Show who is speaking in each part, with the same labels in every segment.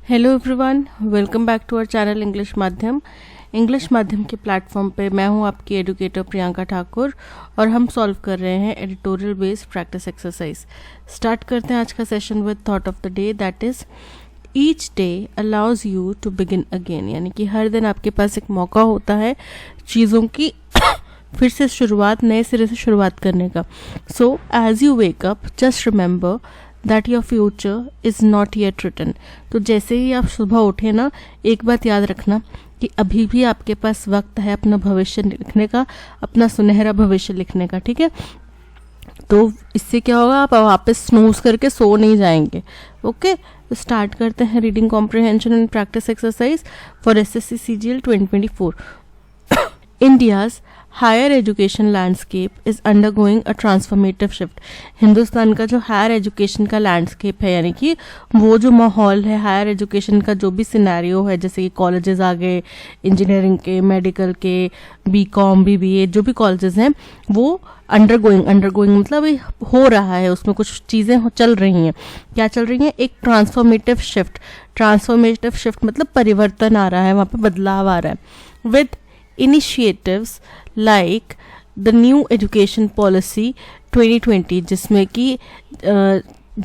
Speaker 1: Hello everyone, welcome back to our channel English माध्यम के platform पे मैं हूं आपकी एडुकेटर प्रियंका ठाकुर और हम सॉल्व कर रहे हैं editorial based practice exercise. Start करते हैं आज का session with thought of the day, that is each day allows you to begin again. यानी कि हर दिन आपके पास एक मौका होता है चीज़ों की फिर से शुरुआत, नए सिरे से शुरुआत करने का। So as you wake up just remember that your future is not yet written. तो जैसे ही आप सुबह उठे ना, एक बात याद रखना कि अभी भी आपके पास वक्त है अपना भविष्य लिखने का, अपना सुनहरा भविष्य लिखने का। ठीक है, तो इससे क्या होगा, आप वापस स्नूज करके सो नहीं जाएंगे। ओके, तो स्टार्ट करते हैं reading comprehension and practice exercise for SSC CGL 2024। India's higher education landscape is undergoing a transformative shift। Hindustan का जो हायर एजुकेशन का लैंडस्केप है, यानी कि वो जो माहौल है हायर एजुकेशन का, जो भी सिनेरियो है, जैसे कि कॉलेजेस आ गए, इंजीनियरिंग के, मेडिकल के, बीकॉम, बीबीए, जो भी कॉलेजेस हैं वो अंडरगोइंग मतलब हो रहा है, उसमें कुछ चीज़ें चल रही हैं। क्या चल रही हैं? एक ट्रांसफॉर्मेटिव शिफ्ट मतलब परिवर्तन आ रहा है, वहाँ पे बदलाव आ रहा है। With initiatives like the new education policy 2020, जिसमें कि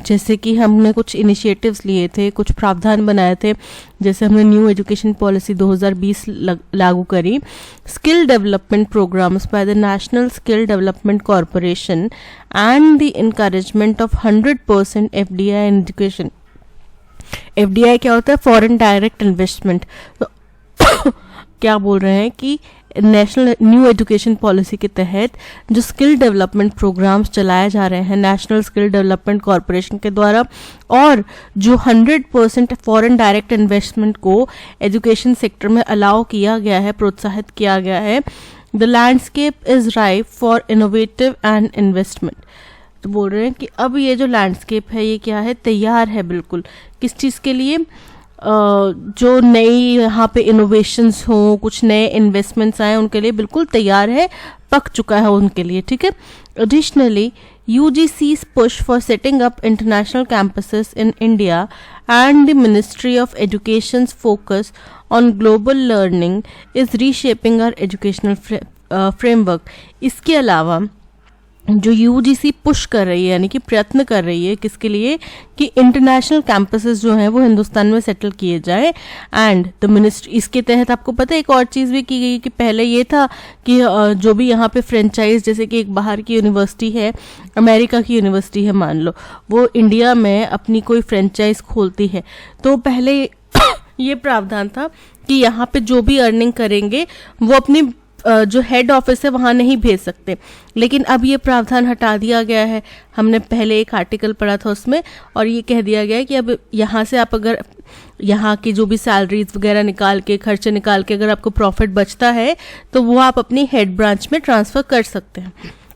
Speaker 1: जैसे कि हमने कुछ इनिशिएटिव्स लिए थे, कुछ प्रावधान बनाए थे, जैसे हमने न्यू एजुकेशन पॉलिसी 2020 लागू करी। Skill development programs by the national skill development corporation and the encouragement of 100% FDI in education. FDI क्या होता है? Foreign direct investment. तो क्या बोल रहे हैं कि नेशनल न्यू एजुकेशन पॉलिसी के तहत जो स्किल डेवलपमेंट प्रोग्राम्स चलाए जा रहे हैं नेशनल स्किल डेवलपमेंट कॉरपोरेशन के द्वारा, और जो 100% फॉरेन डायरेक्ट इन्वेस्टमेंट को एजुकेशन सेक्टर में अलाउ किया गया है, प्रोत्साहित किया गया है। The landscape is ripe for innovative and investment. तो बोल रहे हैं कि अब ये जो लैंडस्केप है ये क्या है? तैयार है बिल्कुल। किस चीज़ के लिए? जो नई यहाँ पे इनोवेशंस हो, कुछ नए इन्वेस्टमेंट्स आए, उनके लिए बिल्कुल तैयार है, पक चुका है उनके लिए। ठीक है, additionally UGC's push for setting up international campuses in India and the Ministry of Education's focus on global learning is reshaping our educational framework। इसके अलावा जो UGC पुश कर रही है, यानी कि प्रयत्न कर रही है, किसके लिए? कि इंटरनेशनल कैंपसेस जो हैं वो हिंदुस्तान में सेटल किए जाए। एंड द मिनिस्ट्री, इसके तहत आपको पता है एक और चीज़ भी की गई कि पहले ये था कि जो भी यहाँ पे फ्रेंचाइज, जैसे कि एक बाहर की यूनिवर्सिटी है, अमेरिका की यूनिवर्सिटी है मान लो, वो इंडिया में अपनी कोई फ्रेंचाइज खोलती है, तो पहले ये प्रावधान था कि यहाँ पे जो भी अर्निंग करेंगे वो अपनी जो हेड ऑफिस है वहाँ नहीं भेज सकते। लेकिन अब ये प्रावधान हटा दिया गया है। हमने पहले एक आर्टिकल पढ़ा था उसमें, और ये कह दिया गया है कि अब यहाँ से आप अगर यहाँ की जो भी सैलरीज वगैरह निकाल के, खर्चे निकाल के, अगर आपको प्रॉफिट बचता है तो वो आप अपनी हेड ब्रांच में ट्रांसफ़र कर सकते हैं।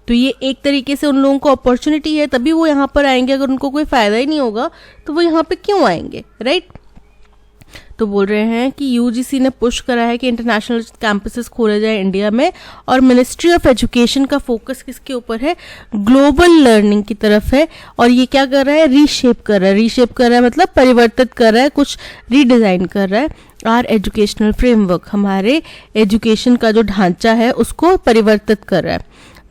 Speaker 1: तो ये एक तरीके से उन लोगों को अपॉर्चुनिटी है, तभी वो यहाँ पर आएंगे। अगर उनको कोई फ़ायदा ही नहीं होगा तो वो यहाँ पर क्यों आएंगे, राइट? तो बोल रहे हैं कि UGC ने पुश करा है कि इंटरनेशनल कैंपसेस खोले जाए इंडिया में, और मिनिस्ट्री ऑफ एजुकेशन का फोकस किसके ऊपर है? ग्लोबल लर्निंग की तरफ है। और ये क्या कर रहा है? रीशेप कर रहा है मतलब परिवर्तित कर रहा है, कुछ रीडिज़ाइन कर रहा है। आर एजुकेशनल फ्रेमवर्क, हमारे एजुकेशन का जो ढांचा है उसको परिवर्तित कर रहा है।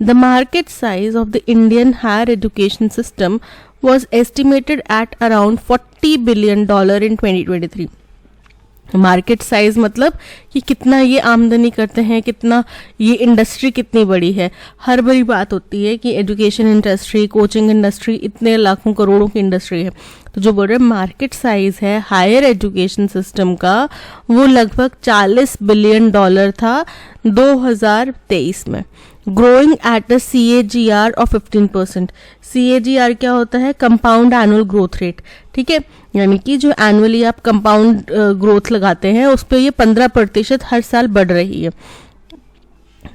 Speaker 1: The market size of the Indian higher education system was estimated at around $40 billion in 2023। Market size मतलब कि कितना ये आमदनी करते हैं, कितना ये इंडस्ट्री कितनी बड़ी है। हर बड़ी बात होती है कि एजुकेशन इंडस्ट्री, कोचिंग इंडस्ट्री, इतने लाखों करोड़ों की इंडस्ट्री है। तो जो बोल रहे हैं मार्केट साइज है हायर एजुकेशन सिस्टम का, वो लगभग $40 बिलियन था 2023 में, growing at a CAGR of 15%। CAGR क्या होता है? Compound annual growth rate. ठीक है, यानी कि जो एनुअली आप कंपाउंड ग्रोथ लगाते हैं उस पर ये 15% हर साल बढ़ रही है।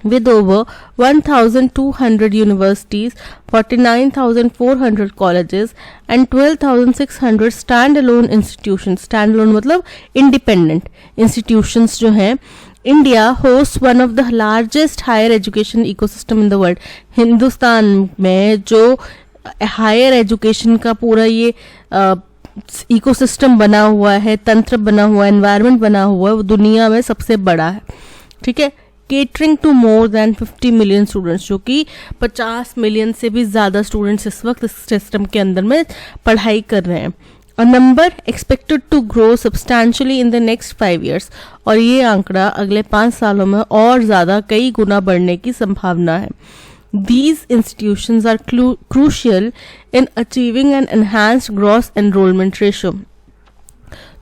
Speaker 1: With over 1,200 universities, 49,400 colleges and 12,600 standalone institutions, standalone मतलब independent institutions जो हैं, India hosts one of the largest higher education ecosystem in the world। Hindustan में जो हायर एजुकेशन का पूरा ये इकोसिस्टम बना हुआ है, तंत्र बना हुआ है, एनवायरनमेंट बना हुआ है, वो दुनिया में सबसे बड़ा है, ठीक है। Catering to more than 50 million students, जो कि 50 मिलियन से भी ज़्यादा स्टूडेंट्स इस वक्त इस सिस्टम के अंदर में पढ़ाई कर रहे हैं। A number expected to grow substantially in the next 5 years, और ये आंकड़ा अगले 5 सालों में और ज़्यादा कई गुना बढ़ने की संभावना है। These institutions are crucial in achieving an enhanced gross enrollment ratio.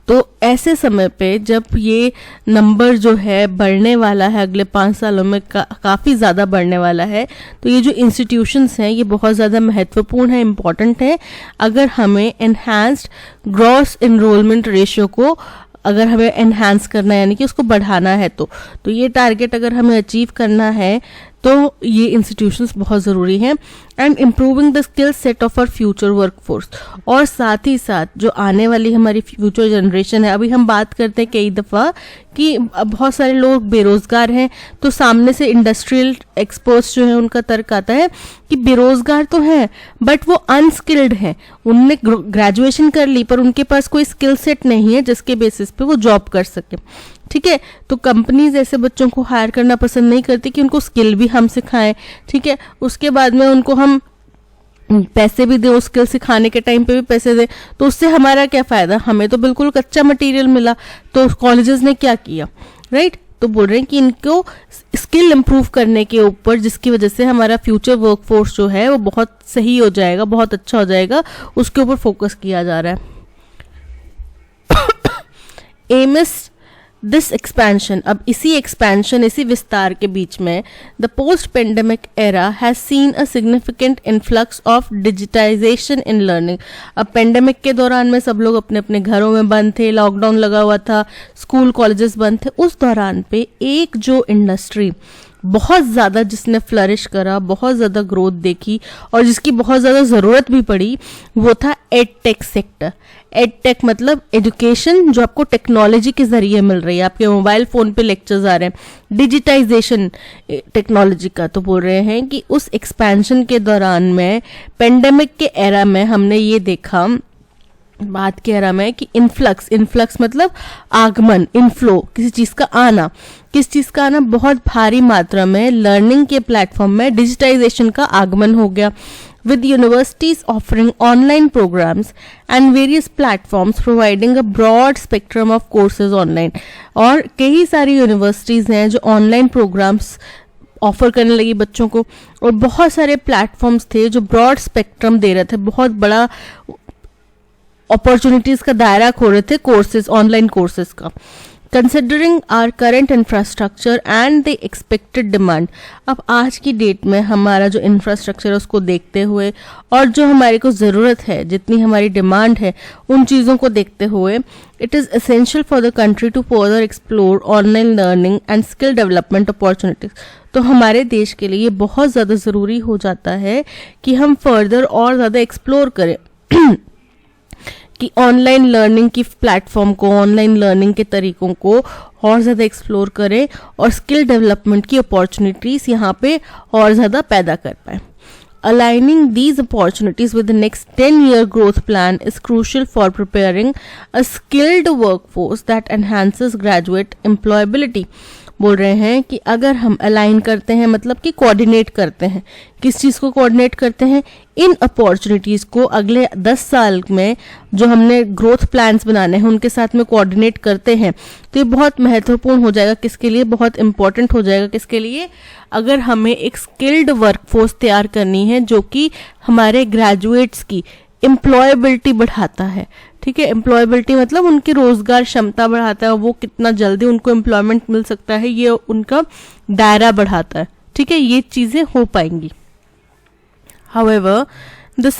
Speaker 1: तो ऐसे समय पे जब ये नंबर जो है बढ़ने वाला है, अगले 5 सालों में काफ़ी ज़्यादा बढ़ने वाला है, तो ये जो इंस्टीट्यूशंस हैं ये बहुत ज़्यादा महत्वपूर्ण है, इम्पॉर्टेंट है। अगर हमें एनहांस्ड ग्रॉस एनरोलमेंट रेशियो को अगर हमें एनहांस करना है, यानी कि उसको बढ़ाना है, तो ये टारगेट अगर हमें अचीव करना है तो ये इंस्टीट्यूशंस बहुत ज़रूरी हैं। And improving the skill set of our future workforce, और साथ ही साथ जो आने वाली हमारी फ्यूचर जनरेशन है, अभी हम बात करते हैं कई दफ़ा कि बहुत सारे लोग बेरोज़गार हैं, तो सामने से इंडस्ट्रियल एक्सपर्ट्स जो हैं उनका तर्क आता है कि बेरोज़गार तो हैं बट वो अनस्किल्ड हैं, उनने ग्रेजुएशन कर ली पर उनके पास कोई स्किल सेट नहीं है जिसके बेसिस पे वो जॉब कर सके, ठीक है। तो कंपनीज ऐसे बच्चों को हायर करना पसंद नहीं करती कि उनको स्किल भी हम सिखाएं, ठीक है, उसके बाद में उनको हम पैसे भी दें, उस स्किल सिखाने के टाइम पे भी पैसे दें, तो उससे हमारा क्या फ़ायदा, हमें तो बिल्कुल कच्चा मटेरियल मिला। तो कॉलेजेस ने क्या किया, राइट, तो बोल रहे हैं कि इनको स्किल इम्प्रूव करने के ऊपर, जिसकी वजह से हमारा फ्यूचर वर्कफोर्स जो है वो बहुत सही हो जाएगा, बहुत अच्छा हो जाएगा, उसके ऊपर फोकस किया जा रहा है। एमएस दिस एक्सपेंशन, अब इसी एक्सपेंशन, इसी विस्तार के बीच में the post pandemic era has seen a significant influx of digitization in learning. अब पेंडेमिक के दौरान में सब लोग अपने अपने घरों में बंद थे, लॉकडाउन लगा हुआ था, स्कूल कॉलेजेस बंद थे, उस दौरान पे एक जो इंडस्ट्री बहुत ज़्यादा जिसने फ्लरिश करा, बहुत ज़्यादा ग्रोथ देखी और जिसकी बहुत ज़्यादा ज़रूरत भी पड़ी, वो था एडटेक सेक्टर। एडटेक मतलब एजुकेशन जो आपको टेक्नोलॉजी के ज़रिए मिल रही है, आपके मोबाइल फ़ोन पे लेक्चर्स आ रहे हैं, डिजिटाइजेशन टेक्नोलॉजी का। तो बोल रहे हैं कि उस एक्सपेंशन के दौरान में, पेंडेमिक के एरा में हमने ये देखा, बात कह रहा मैं कि इन्फ्लक्स मतलब आगमन, इनफ्लो, किसी चीज का आना, किस चीज का आना, बहुत भारी मात्रा में लर्निंग के प्लेटफॉर्म में डिजिटाइजेशन का आगमन हो गया, with universities offering online programs and various platforms providing a broad spectrum of courses online। और कई सारी यूनिवर्सिटीज़ हैं जो ऑनलाइन प्रोग्राम्स ऑफर करने लगी बच्चों को, और बहुत सारे प्लेटफॉर्म्स थे जो ब्रॉड स्पेक्ट्रम दे रहे थे, बहुत बड़ा अपॉर्चुनिटीज का दायरा खोल रहे थे कोर्सेज, ऑनलाइन कोर्सेज का। Considering our current infrastructure and the expected demand, अब आज की डेट में हमारा जो इंफ्रास्ट्रक्चर है उसको देखते हुए और जो हमारे को ज़रूरत है, जितनी हमारी डिमांड है, उन चीज़ों को देखते हुए it is essential for the country to further explore online learning and skill development opportunities. तो हमारे देश के लिए बहुत ज़्यादा ज़रूरी हो जाता है कि हम फर्दर और ज़्यादा एक्सप्लोर करें कि ऑनलाइन लर्निंग की प्लेटफॉर्म को, ऑनलाइन लर्निंग के तरीकों को और ज़्यादा एक्सप्लोर करें और स्किल डेवलपमेंट की अपॉर्चुनिटीज़ यहाँ पे और ज़्यादा पैदा कर पाएँ। Aligning these opportunities with the next 10-year growth plan is crucial for preparing a skilled workforce that enhances graduate employability। बोल रहे हैं कि अगर हम अलाइन करते हैं, मतलब कि कोऑर्डिनेट करते हैं, किस चीज़ को कोऑर्डिनेट करते हैं, इन अपॉर्चुनिटीज़ को अगले 10 साल में जो हमने ग्रोथ प्लान्स बनाने हैं उनके साथ में कोऑर्डिनेट करते हैं, तो ये बहुत महत्वपूर्ण हो जाएगा। किसके लिए बहुत इंपॉर्टेंट हो जाएगा, किसके लिए, अगर हमें एक स्किल्ड वर्कफोर्स तैयार करनी है जो कि हमारे ग्रेजुएट्स की एम्प्लॉयबिलिटी बढ़ाता है। ठीक है, एम्प्लॉयबिलिटी मतलब उनकी रोजगार क्षमता बढ़ाता है, वो कितना जल्दी उनको एम्प्लॉयमेंट मिल सकता है, ये उनका दायरा बढ़ाता है। ठीक है, ये चीज़ें हो पाएंगी। However, the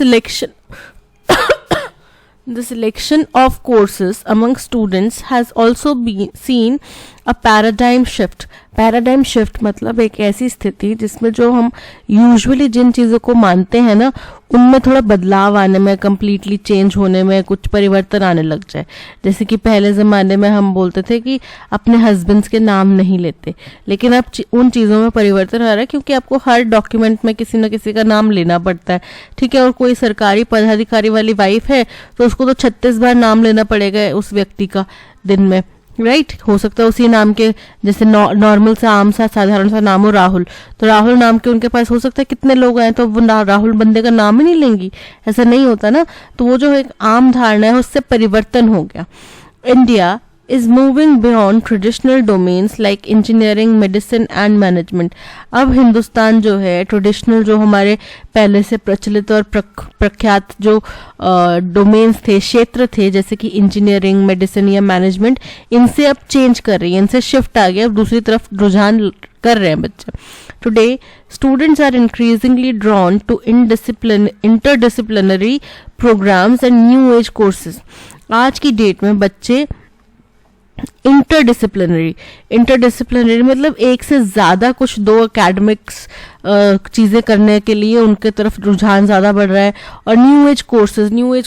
Speaker 1: selection of courses among students has also been seen a paradigm shift, paradigm shift मतलब एक ऐसी स्थिति जिसमें जो हम यूजुअली जिन चीज़ों को मानते हैं ना, उनमें थोड़ा बदलाव आने में, कंप्लीटली चेंज होने में कुछ परिवर्तन आने लग जाए। जैसे कि पहले ज़माने में हम बोलते थे कि अपने हस्बैंड्स के नाम नहीं लेते, लेकिन अब उन चीज़ों में परिवर्तन आ रहा है, क्योंकि आपको हर डॉक्यूमेंट में किसी न किसी का नाम लेना पड़ता है, ठीक है। और कोई सरकारी पदाधिकारी वाली वाइफ है तो उसको तो 36 बार नाम लेना पड़ेगा उस व्यक्ति का दिन में, राइट। हो सकता है उसी नाम के, जैसे नॉर्मल सा आम सा साधारण सा नाम हो राहुल, तो राहुल नाम के उनके पास हो सकता है कितने लोग आए तो वो राहुल बंदे का नाम ही नहीं लेंगी, ऐसा नहीं होता ना। तो वो जो एक आम धारणा है उससे परिवर्तन हो गया। India is moving beyond traditional domains like engineering, medicine and management। अब हिंदुस्तान जो है ट्रेडिशनल, जो हमारे पहले से प्रचलित और प्रख्यात जो डोमेन्स थे, क्षेत्र थे, जैसे कि इंजीनियरिंग, मेडिसिन या मैनेजमेंट, इनसे अब चेंज कर रही है, इनसे शिफ्ट आ गया, अब दूसरी तरफ रुझान कर रहे हैं बच्चे। Today, students are increasingly drawn to interdisciplinary programs and new age courses। आज की डेट में बच्चे इंटरडिसिप्लिनरी मतलब एक से ज़्यादा कुछ, दो एकेडमिक्स चीज़ें करने के लिए उनके तरफ रुझान ज़्यादा बढ़ रहा है। और न्यू एज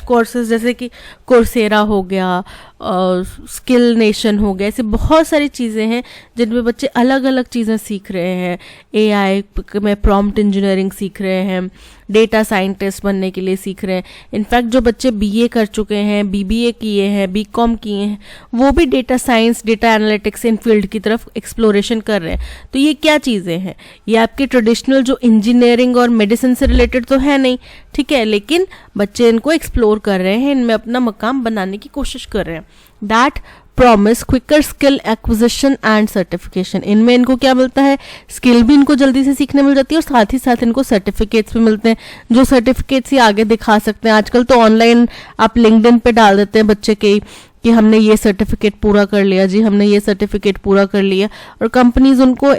Speaker 1: कोर्सेज जैसे कि कोर्सेरा हो गया, स्किल नेशन हो गया, ऐसे बहुत सारी चीज़ें हैं जिनमें बच्चे अलग अलग चीज़ें सीख रहे हैं। AI में प्रॉम्प्ट इंजीनियरिंग सीख रहे हैं, डेटा साइंटिस्ट बनने के लिए सीख रहे हैं। इनफैक्ट जो बच्चे BA कर चुके हैं, BBA किए हैं, BCom किए हैं, वो भी data science, data analytics in field की तरफ एक्सप्लोरेशन कर रहे हैं। तो ये क्या चीज़ें हैं? ये आपके ट्रेडिशनल जो इंजीनियरिंग और मेडिसिन से रिलेटेड तो है नहीं, ठीक है, लेकिन बच्चे इनको एक्सप्लोर कर रहे हैं, इनमें अपना मकाम बनाने की कोशिश कर रहे हैं। That promise quicker skill acquisition and certification. इनमें इनको क्या मिलता है? स्किल भी इनको जल्दी से सीखने मिल जाती है और साथ ही साथ इनको सर्टिफिकेट्स भी मिलते हैं, जो सर्टिफिकेट्स ही आगे दिखा सकते हैं। आजकल तो ऑनलाइन आप लिंक्डइन पे डाल देते हैं बच्चे के कि हमने ये सर्टिफिकेट पूरा कर लिया जी, हमने ये सर्टिफिकेट पूरा कर लिया, और कंपनीज उनको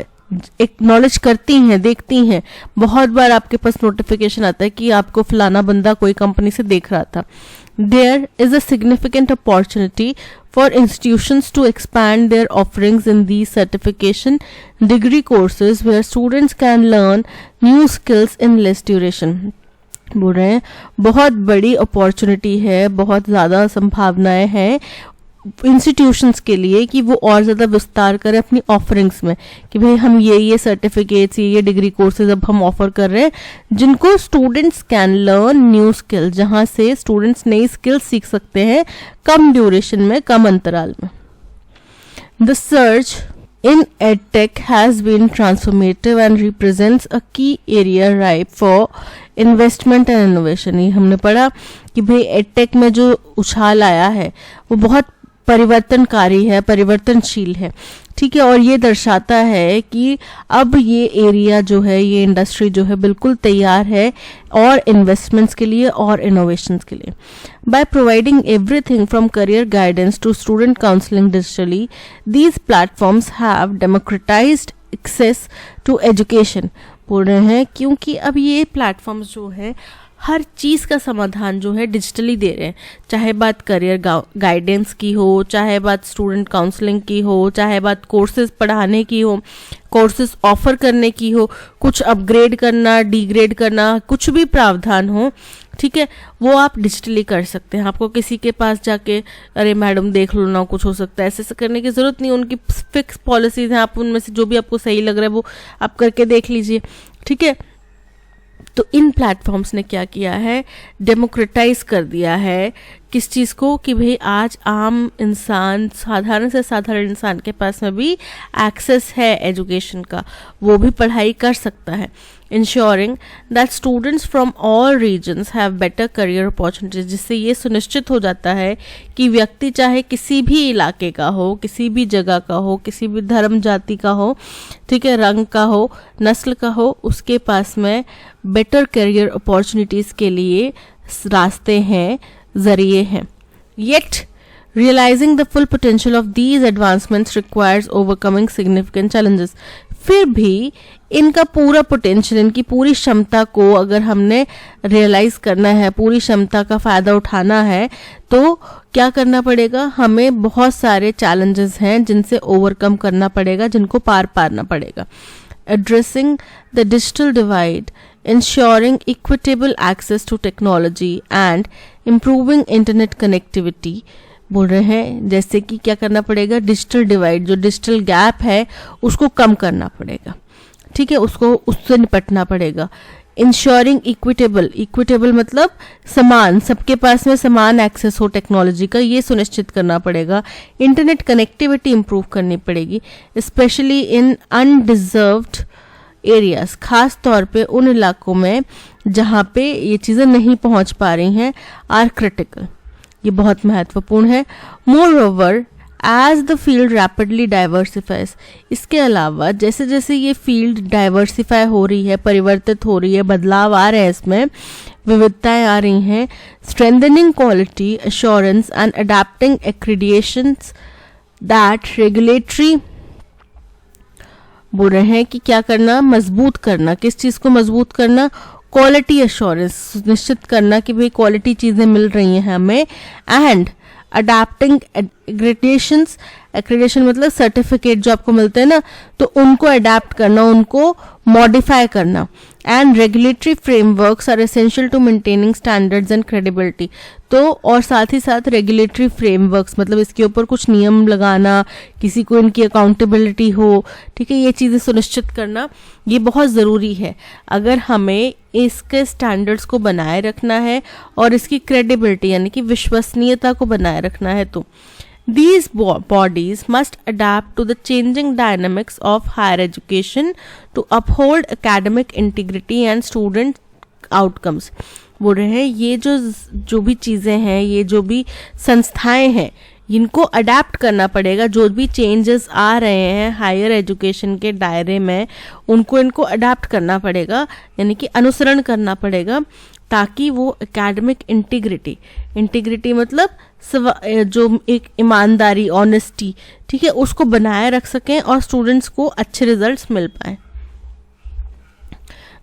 Speaker 1: एक्नॉलेज करती हैं, देखती हैं। बहुत बार आपके पास नोटिफिकेशन आता है कि आपको फलाना बंदा कोई कंपनी से देख रहा था। There is a significant opportunity for institutions to expand their offerings in these certification degree courses where students can learn new skills in less duration। बोल रहे हैं बहुत बड़ी अपॉर्चुनिटी है, बहुत ज़्यादा संभावनाएं हैं इंस्टीट्यूशंस के लिए कि वो और ज़्यादा विस्तार करें अपनी ऑफरिंग्स में, कि भाई हम ये सर्टिफिकेट्स, ये डिग्री कोर्सेज अब हम ऑफर कर रहे हैं जिनको students can learn new skill, जहाँ से स्टूडेंट्स नई स्किल्स सीख सकते हैं कम ड्यूरेशन में, कम अंतराल में। The search in EdTech has been transformative and represents a key area ripe for investment and innovation। ये हमने पढ़ा कि भाई EdTech में जो उछाल आया है वो बहुत परिवर्तनकारी है, परिवर्तनशील है, ठीक है। और ये दर्शाता है कि अब ये एरिया जो है, ये इंडस्ट्री जो है, बिल्कुल तैयार है और इन्वेस्टमेंट्स के लिए और इनोवेशंस के लिए। By providing everything from career guidance to student counseling digitally, these platforms have democratized access to education। बोल रहे हैं क्योंकि अब ये प्लेटफॉर्म्स जो है हर चीज़ का समाधान जो है डिजिटली दे रहे हैं, चाहे बात करियर गाइडेंस की हो, चाहे बात स्टूडेंट काउंसलिंग की हो, चाहे बात कोर्सेज पढ़ाने की हो, कोर्सेज ऑफर करने की हो, कुछ अपग्रेड करना, डिग्रेड करना, कुछ भी प्रावधान हो, ठीक है, वो आप डिजिटली कर सकते हैं। आपको किसी के पास जाके अरे मैडम देख लो ना, कुछ हो सकता है, ऐसे करने की ज़रूरत नहीं। उनकी फिक्स पॉलिसीज हैं, आप उनमें से जो भी आपको सही लग रहा है वो आप करके देख लीजिए, ठीक है। तो इन प्लेटफॉर्म्स ने क्या किया है? डेमोक्रेटाइज कर दिया है किस चीज़ को, कि भाई आज आम इंसान, साधारण से साधारण इंसान के पास में भी एक्सेस है एजुकेशन का, वो भी पढ़ाई कर सकता है। Ensuring that students from all regions have better career opportunities, जिससे ये सुनिश्चित हो जाता है कि व्यक्ति चाहे किसी भी इलाके का हो, किसी भी जगह का हो, किसी भी धर्म जाति का हो, ठीक है, रंग का हो, नस्ल का हो, उसके पास में बेटर करियर अपॉर्चुनिटीज़ के लिए रास्ते हैं, जरिए हैं। Yet Realizing the full potential of these advancements requires overcoming significant challenges. फिर भी इनका पूरा पोटेंशियल, इनकी पूरी क्षमता को अगर हमने रियलाइज करना है, पूरी क्षमता का फ़ायदा उठाना है, तो क्या करना पड़ेगा? हमें बहुत सारे चैलेंजेस हैं जिनसे ओवरकम करना पड़ेगा, जिनको पार पाना पड़ेगा. Addressing the digital divide, ensuring equitable access to technology and improving internet connectivity. बोल रहे हैं जैसे कि क्या करना पड़ेगा? डिजिटल डिवाइड, जो डिजिटल गैप है उसको कम करना पड़ेगा. ठीक है, उससे निपटना पड़ेगा. इंश्योरिंग इक्विटेबल मतलब समान, सबके पास में समान एक्सेस हो टेक्नोलॉजी का, ये सुनिश्चित करना पड़ेगा. इंटरनेट कनेक्टिविटी इंप्रूव करनी पड़ेगी, स्पेशली इन अनडिजर्व्ड एरियाज, खास तौर पे उन इलाकों में जहाँ पे ये चीज़ें नहीं पहुँच पा रही हैं, आर क्रिटिकल. ये बहुत महत्वपूर्ण है. Moreover as the field rapidly diversifies, इसके अलावा जैसे जैसे ये फील्ड डाइवर्सिफाई हो रही है, परिवर्तित हो रही है, बदलाव आ रहे हैं, इसमें विविधताएं आ रही हैं, strengthening quality assurance and adapting accreditations that regulatory. बोल रहे हैं कि क्या करना? मजबूत करना. किस चीज़ को मजबूत करना? क्वालिटी एश्योरेंस, निश्चित करना कि भाई क्वालिटी चीज़ें मिल रही हैं हमें. एंड अडैप्टिंग एक्रेडिशन मतलब सर्टिफिकेट जो आपको मिलते हैं ना, तो उनको अडेप्ट करना, उनको मॉडिफाई करना. And regulatory frameworks are essential to maintaining standards and credibility. तो और साथ ही साथ रेगुलेटरी फ्रेमवर्क्स मतलब इसके ऊपर कुछ नियम लगाना, किसी को इनकी अकाउंटेबिलिटी हो. ठीक है, ये चीज़ें सुनिश्चित करना ये बहुत ज़रूरी है अगर हमें इसके स्टैंडर्ड्स को बनाए रखना है और इसकी क्रेडिबिलिटी यानी कि विश्वसनीयता को बनाए रखना है. तो these bodies must adapt to the changing dynamics of higher education to uphold academic integrity and student outcomes. बोल रहे हैं ये जो भी चीज़ें हैं, ये जो भी संस्थाएं हैं, इनको अडेप्ट करना पड़ेगा. जो भी चेंजेस आ रहे हैं हायर एजुकेशन के दायरे में, इनको अडेप्ट करना पड़ेगा, यानी कि अनुसरण करना पड़ेगा, ताकि वो एकेडमिक इंटीग्रिटी मतलब जो एक ईमानदारी, ऑनेस्टी, ठीक है, उसको बनाए रख सकें और स्टूडेंट्स को अच्छे रिजल्ट्स मिल पाएँ.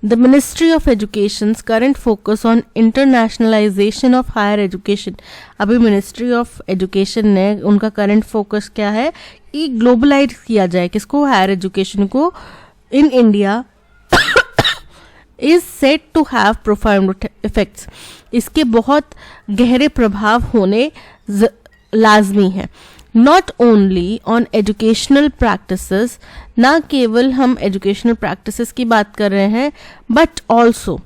Speaker 1: The Ministry of Education's current focus on internationalization of higher education. अभी मिनिस्ट्री ऑफ एजुकेशन ने उनका करंट फोकस क्या है कि ग्लोबलाइज किया जाए किसको? हायर एजुकेशन को. In India is set to have profound effects. इसके बहुत गहरे प्रभाव होने लाजमी है. Not only on educational practices, ना केवल हम एजुकेशनल प्रैक्टिसेस की बात कर रहे हैं, but also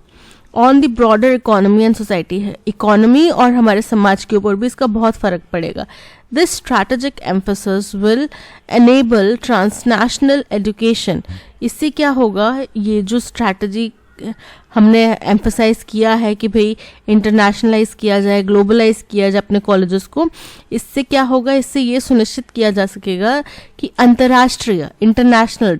Speaker 1: on the broader economy and society है. इकोनॉमी और हमारे समाज के ऊपर भी इसका बहुत फर्क पड़ेगा. This strategic emphasis will enable transnational education. इससे क्या होगा? ये जो स्ट्रैटेजी हमने एम्फसाइज किया है कि भाई इंटरनेशनलाइज किया जाए, ग्लोबलाइज किया जाए अपने कॉलेजेस को, इससे क्या होगा? इससे ये सुनिश्चित किया जा सकेगा कि अंतर्राष्ट्रीय, इंटरनेशनल,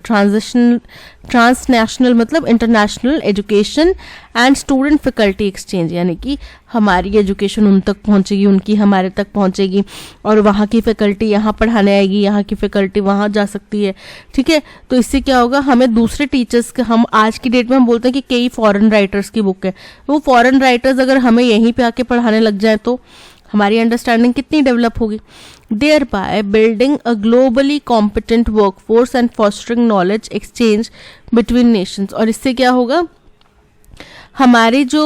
Speaker 1: ट्रांसनेशनल मतलब international education and student faculty exchange, यानी कि हमारी एजुकेशन उन तक पहुंचेगी, उनकी हमारे तक पहुंचेगी, और वहाँ की फैकल्टी यहाँ पढ़ाने आएगी, यहाँ की फैकल्टी वहाँ जा सकती है. ठीक है, तो इससे क्या होगा? हमें दूसरे टीचर्स के, हम आज की डेट में हम बोलते हैं कि कई फॉरेन राइटर्स की बुक है, वो फॉरेन राइटर्स अगर हमें यहीं पे आके पढ़ाने लग जाए तो हमारी अंडरस्टैंडिंग कितनी डेवलप होगी. thereby building a globally competent workforce and fostering knowledge exchange between nations. और इससे क्या होगा? हमारे जो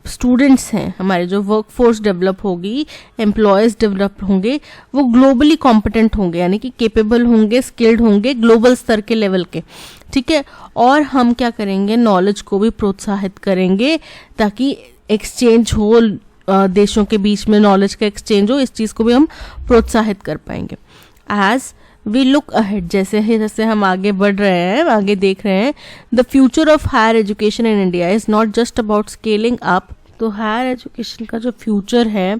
Speaker 1: स्टूडेंट्स हैं, हमारे जो वर्कफोर्स डेवलप होगी, एम्प्लॉयज़ डेवलप होंगे, वो ग्लोबली कॉम्पिटेंट होंगे, यानी कि केपेबल होंगे, स्किल्ड होंगे, ग्लोबल स्तर के लेवल के. ठीक है, और हम क्या करेंगे? नॉलेज को भी प्रोत्साहित करेंगे ताकि एक्सचेंज हो, देशों के बीच में नॉलेज का एक्सचेंज हो, इस चीज़ को भी हम प्रोत्साहित कर पाएंगे. एज वी लुक अहेड, जैसे जैसे हम आगे बढ़ रहे हैं, आगे देख रहे हैं, the future of higher education in India is not just about scaling up. तो हायर एजुकेशन का जो फ्यूचर है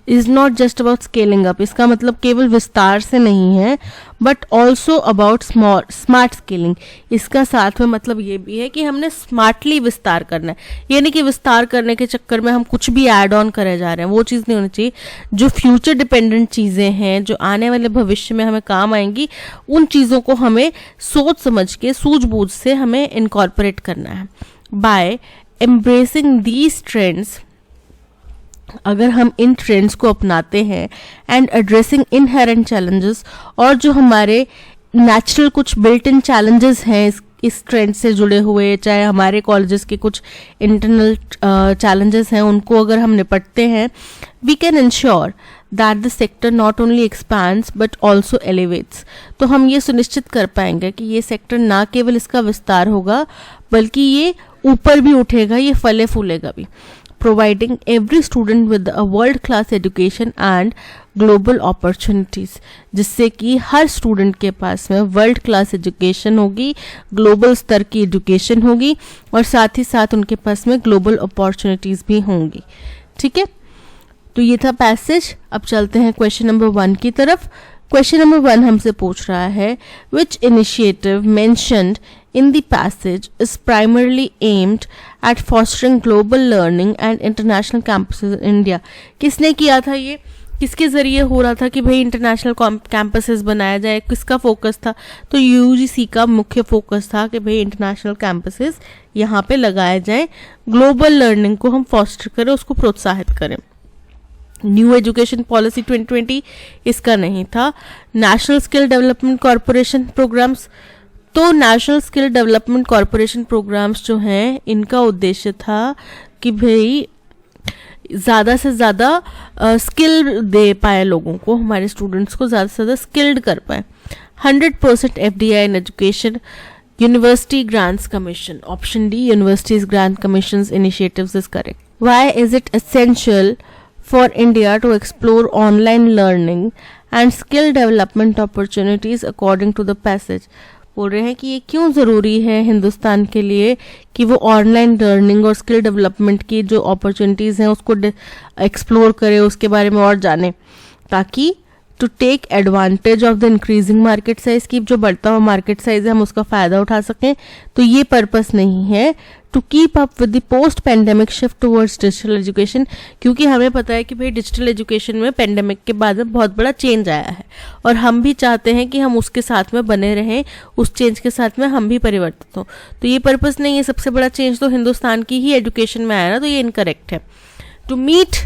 Speaker 1: is not just about scaling up, इसका मतलब केवल विस्तार से नहीं है, but also about smart scaling. इसका साथ में मतलब ये भी है कि हमने स्मार्टली विस्तार करना है, यानी कि विस्तार करने के चक्कर में हम कुछ भी ऐड ऑन करे जा रहे हैं, वो चीज़ नहीं होनी चाहिए। जो फ्यूचर डिपेंडेंट चीज़ें हैं, जो आने वाले भविष्य में हमें काम आएंगी, उन चीज़ों को हमें सोच समझ के सूझबूझ से हमें इनकॉर्पोरेट करना है। बाय एम्ब्रेसिंग दीज ट्रेंड्स, अगर हम इन ट्रेंड्स को अपनाते हैं, एंड एड्रेसिंग इनहेरेंट चैलेंजेस, और जो हमारे नेचुरल कुछ बिल्ट इन चैलेंजेस हैं इस ट्रेंड से जुड़े हुए, चाहे हमारे कॉलेजेस के कुछ इंटरनल चैलेंजेस हैं, उनको अगर हम निपटते हैं, we can ensure that the sector not only expands but also elevates. तो हम ये सुनिश्चित कर पाएंगे कि ये सेक्टर ना केवल इसका विस्तार होगा, बल्कि ये ऊपर भी उठेगा, ये फले फूलेगा भी। Providing every student with a world-class education and global opportunities, जिससे कि हर स्टूडेंट के पास में वर्ल्ड क्लास एजुकेशन होगी, ग्लोबल स्तर की एजुकेशन होगी, और साथ ही साथ उनके पास में ग्लोबल अपॉर्चुनिटीज़ भी होंगी। ठीक है, तो ये था पैसेज। अब चलते हैं क्वेश्चन नंबर 1 की तरफ। क्वेश्चन नंबर 1 हमसे पूछ रहा है, which initiative mentioned in the passage is primarily aimed at fostering global learning and international campuses in India। किसने किया था ये, किसके ज़रिए हो रहा था कि भाई इंटरनेशनल कैंपसेस बनाया जाए, किसका फोकस था? तो यूजीसी का मुख्य फोकस था कि भाई इंटरनेशनल कैंपसेस यहाँ पे लगाए जाएं, ग्लोबल लर्निंग को हम फॉस्टर करें, उसको प्रोत्साहित करें। न्यू एजुकेशन पॉलिसी 2020 इसका नहीं था। National skill development corporation programs, तो national skill development corporation programs जो हैं, इनका उद्देश्य था कि भाई ज़्यादा से ज़्यादा स्किल दे पाए लोगों को, हमारे स्टूडेंट्स को ज़्यादा से ज़्यादा स्किल्ड कर पाए। 100% FDI in education, university grants commission, option D universities grant commission initiatives is correct. Why is it essential for India to explore online learning and skill development opportunities according to the passage. बोल रहे हैं कि ये क्यों ज़रूरी है हिंदुस्तान के लिए कि वो ऑनलाइन लर्निंग और स्किल डेवलपमेंट की जो अपॉर्चुनिटीज़ हैं उसको एक्सप्लोर करे, उसके बारे में और जाने, ताकि to take advantage of the increasing market size, की जो बढ़ता हुआ मार्केट साइज है हम उसका फ़ायदा उठा सकें। तो ये पर्पस नहीं है to keep up with the post pandemic shift towards digital education, क्योंकि हमें पता है कि भाई डिजिटल एजुकेशन में पेंडेमिक के बाद में बहुत बड़ा चेंज आया है, और हम भी चाहते हैं कि हम उसके साथ में बने रहें, उस चेंज के साथ में हम भी परिवर्तित हों। तो ये पर्पस नहीं है, सबसे बड़ा चेंज तो हिंदुस्तान की ही एजुकेशन में आया ना, तो ये इनकरेक्ट है। To meet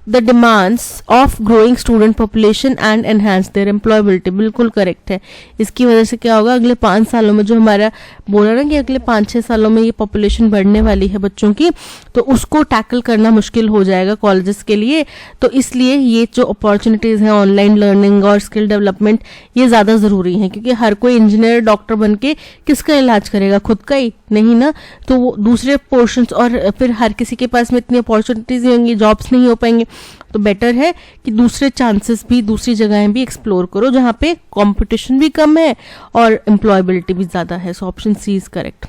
Speaker 1: the demands of growing student population and enhance their employability, बिल्कुल करेक्ट है। इसकी वजह से क्या होगा, अगले 5 सालों में जो हमारा बोला ना कि अगले 5-6 सालों में ये पॉपुलेशन बढ़ने वाली है बच्चों की, तो उसको टैकल करना मुश्किल हो जाएगा कॉलेजेस के लिए। तो इसलिए ये जो अपॉर्चुनिटीज़ हैं ऑनलाइन लर्निंग और स्किल डेवलपमेंट, ये ज़्यादा ज़रूरी हैं, क्योंकि हर कोई इंजीनियर डॉक्टर बन के किसका इलाज करेगा, खुद का ही नहीं ना। तो वो दूसरे पोर्शंस, और फिर हर किसी के पास में इतनी अपॉर्चुनिटीज़ नहीं होंगी, जॉब्स नहीं हो पाएंगे। तो बेटर है कि दूसरे चांसेस भी, दूसरी जगहें भी एक्सप्लोर करो जहाँ पे कंपटीशन भी कम है और एम्प्लॉयबिलिटी भी ज़्यादा है। So option C is correct.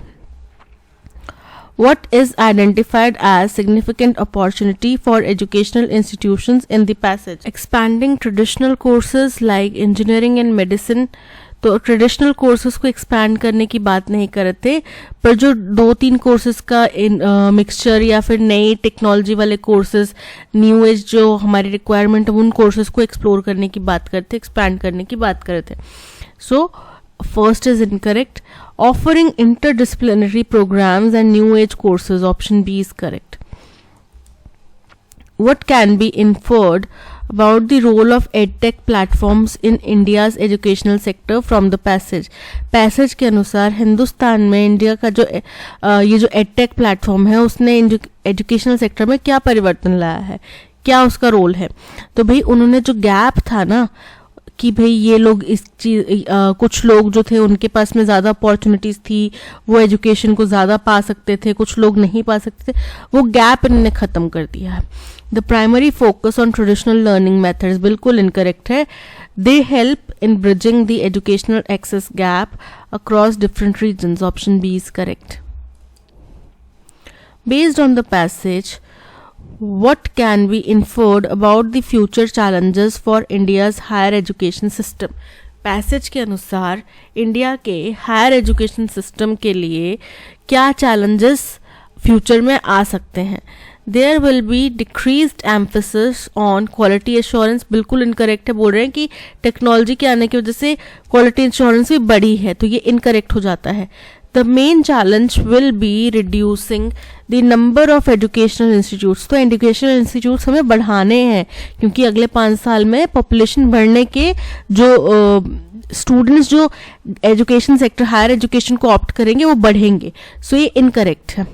Speaker 1: What is identified as significant opportunity for educational institutions in the passage? Expanding traditional courses like engineering and medicine, तो ट्रेडिशनल कोर्सेज को एक्सपैंड करने की बात नहीं करते, पर जो 2-3 कोर्सेज का मिक्सचर या फिर नई टेक्नोलॉजी वाले कोर्सेज, न्यू एज जो हमारी रिक्वायरमेंट है, उन कोर्सेज को एक्सप्लोर करने की बात करते, एक्सपैंड करने की बात करते। So first is incorrect. Offering interdisciplinary programs and new age courses, option B is correct. What can be inferred about the role of edtech platforms in India's educational sector from the passage? Passage के अनुसार हिंदुस्तान में India का जो ये जो edtech platform है, उसने educational sector में क्या परिवर्तन लाया है, क्या उसका रोल है? तो भाई उन्होंने जो गैप था ना कि भाई ये लोग इस चीज कुछ लोग जो थे उनके पास में ज़्यादा अपॉर्चुनिटीज़ थी, वो एजुकेशन को ज़्यादा पा सकते थे, कुछ लोग नहीं पा सकते थे, वो गैप इन्होंने ख़त्म कर दिया है। The primary focus on traditional learning methods, बिल्कुल इनकरेक्ट है। They help in bridging the educational access gap across different regions, option B is correct. Based on the passage, What can be inferred about the future challenges for India's higher education system? Passage के अनुसार India के higher education system के लिए क्या challenges future में आ सकते हैं? There will be decreased emphasis on quality assurance. बिल्कुल इनकरेक्ट है, बोल रहे हैं कि टेक्नोलॉजी के आने की वजह से क्वालिटी एश्योरेंस भी बढ़ी है, तो ये इनकरेक्ट हो जाता है. The main challenge will be reducing the number of educational institutes. तो educational institutes हमें बढ़ाने हैं, क्योंकि अगले 5 साल में पॉपुलेशन बढ़ने के जो स्टूडेंट्स जो एजुकेशन सेक्टर हायर एजुकेशन को ऑप्ट करेंगे वो बढ़ेंगे. सो ये इनकरेक्ट है.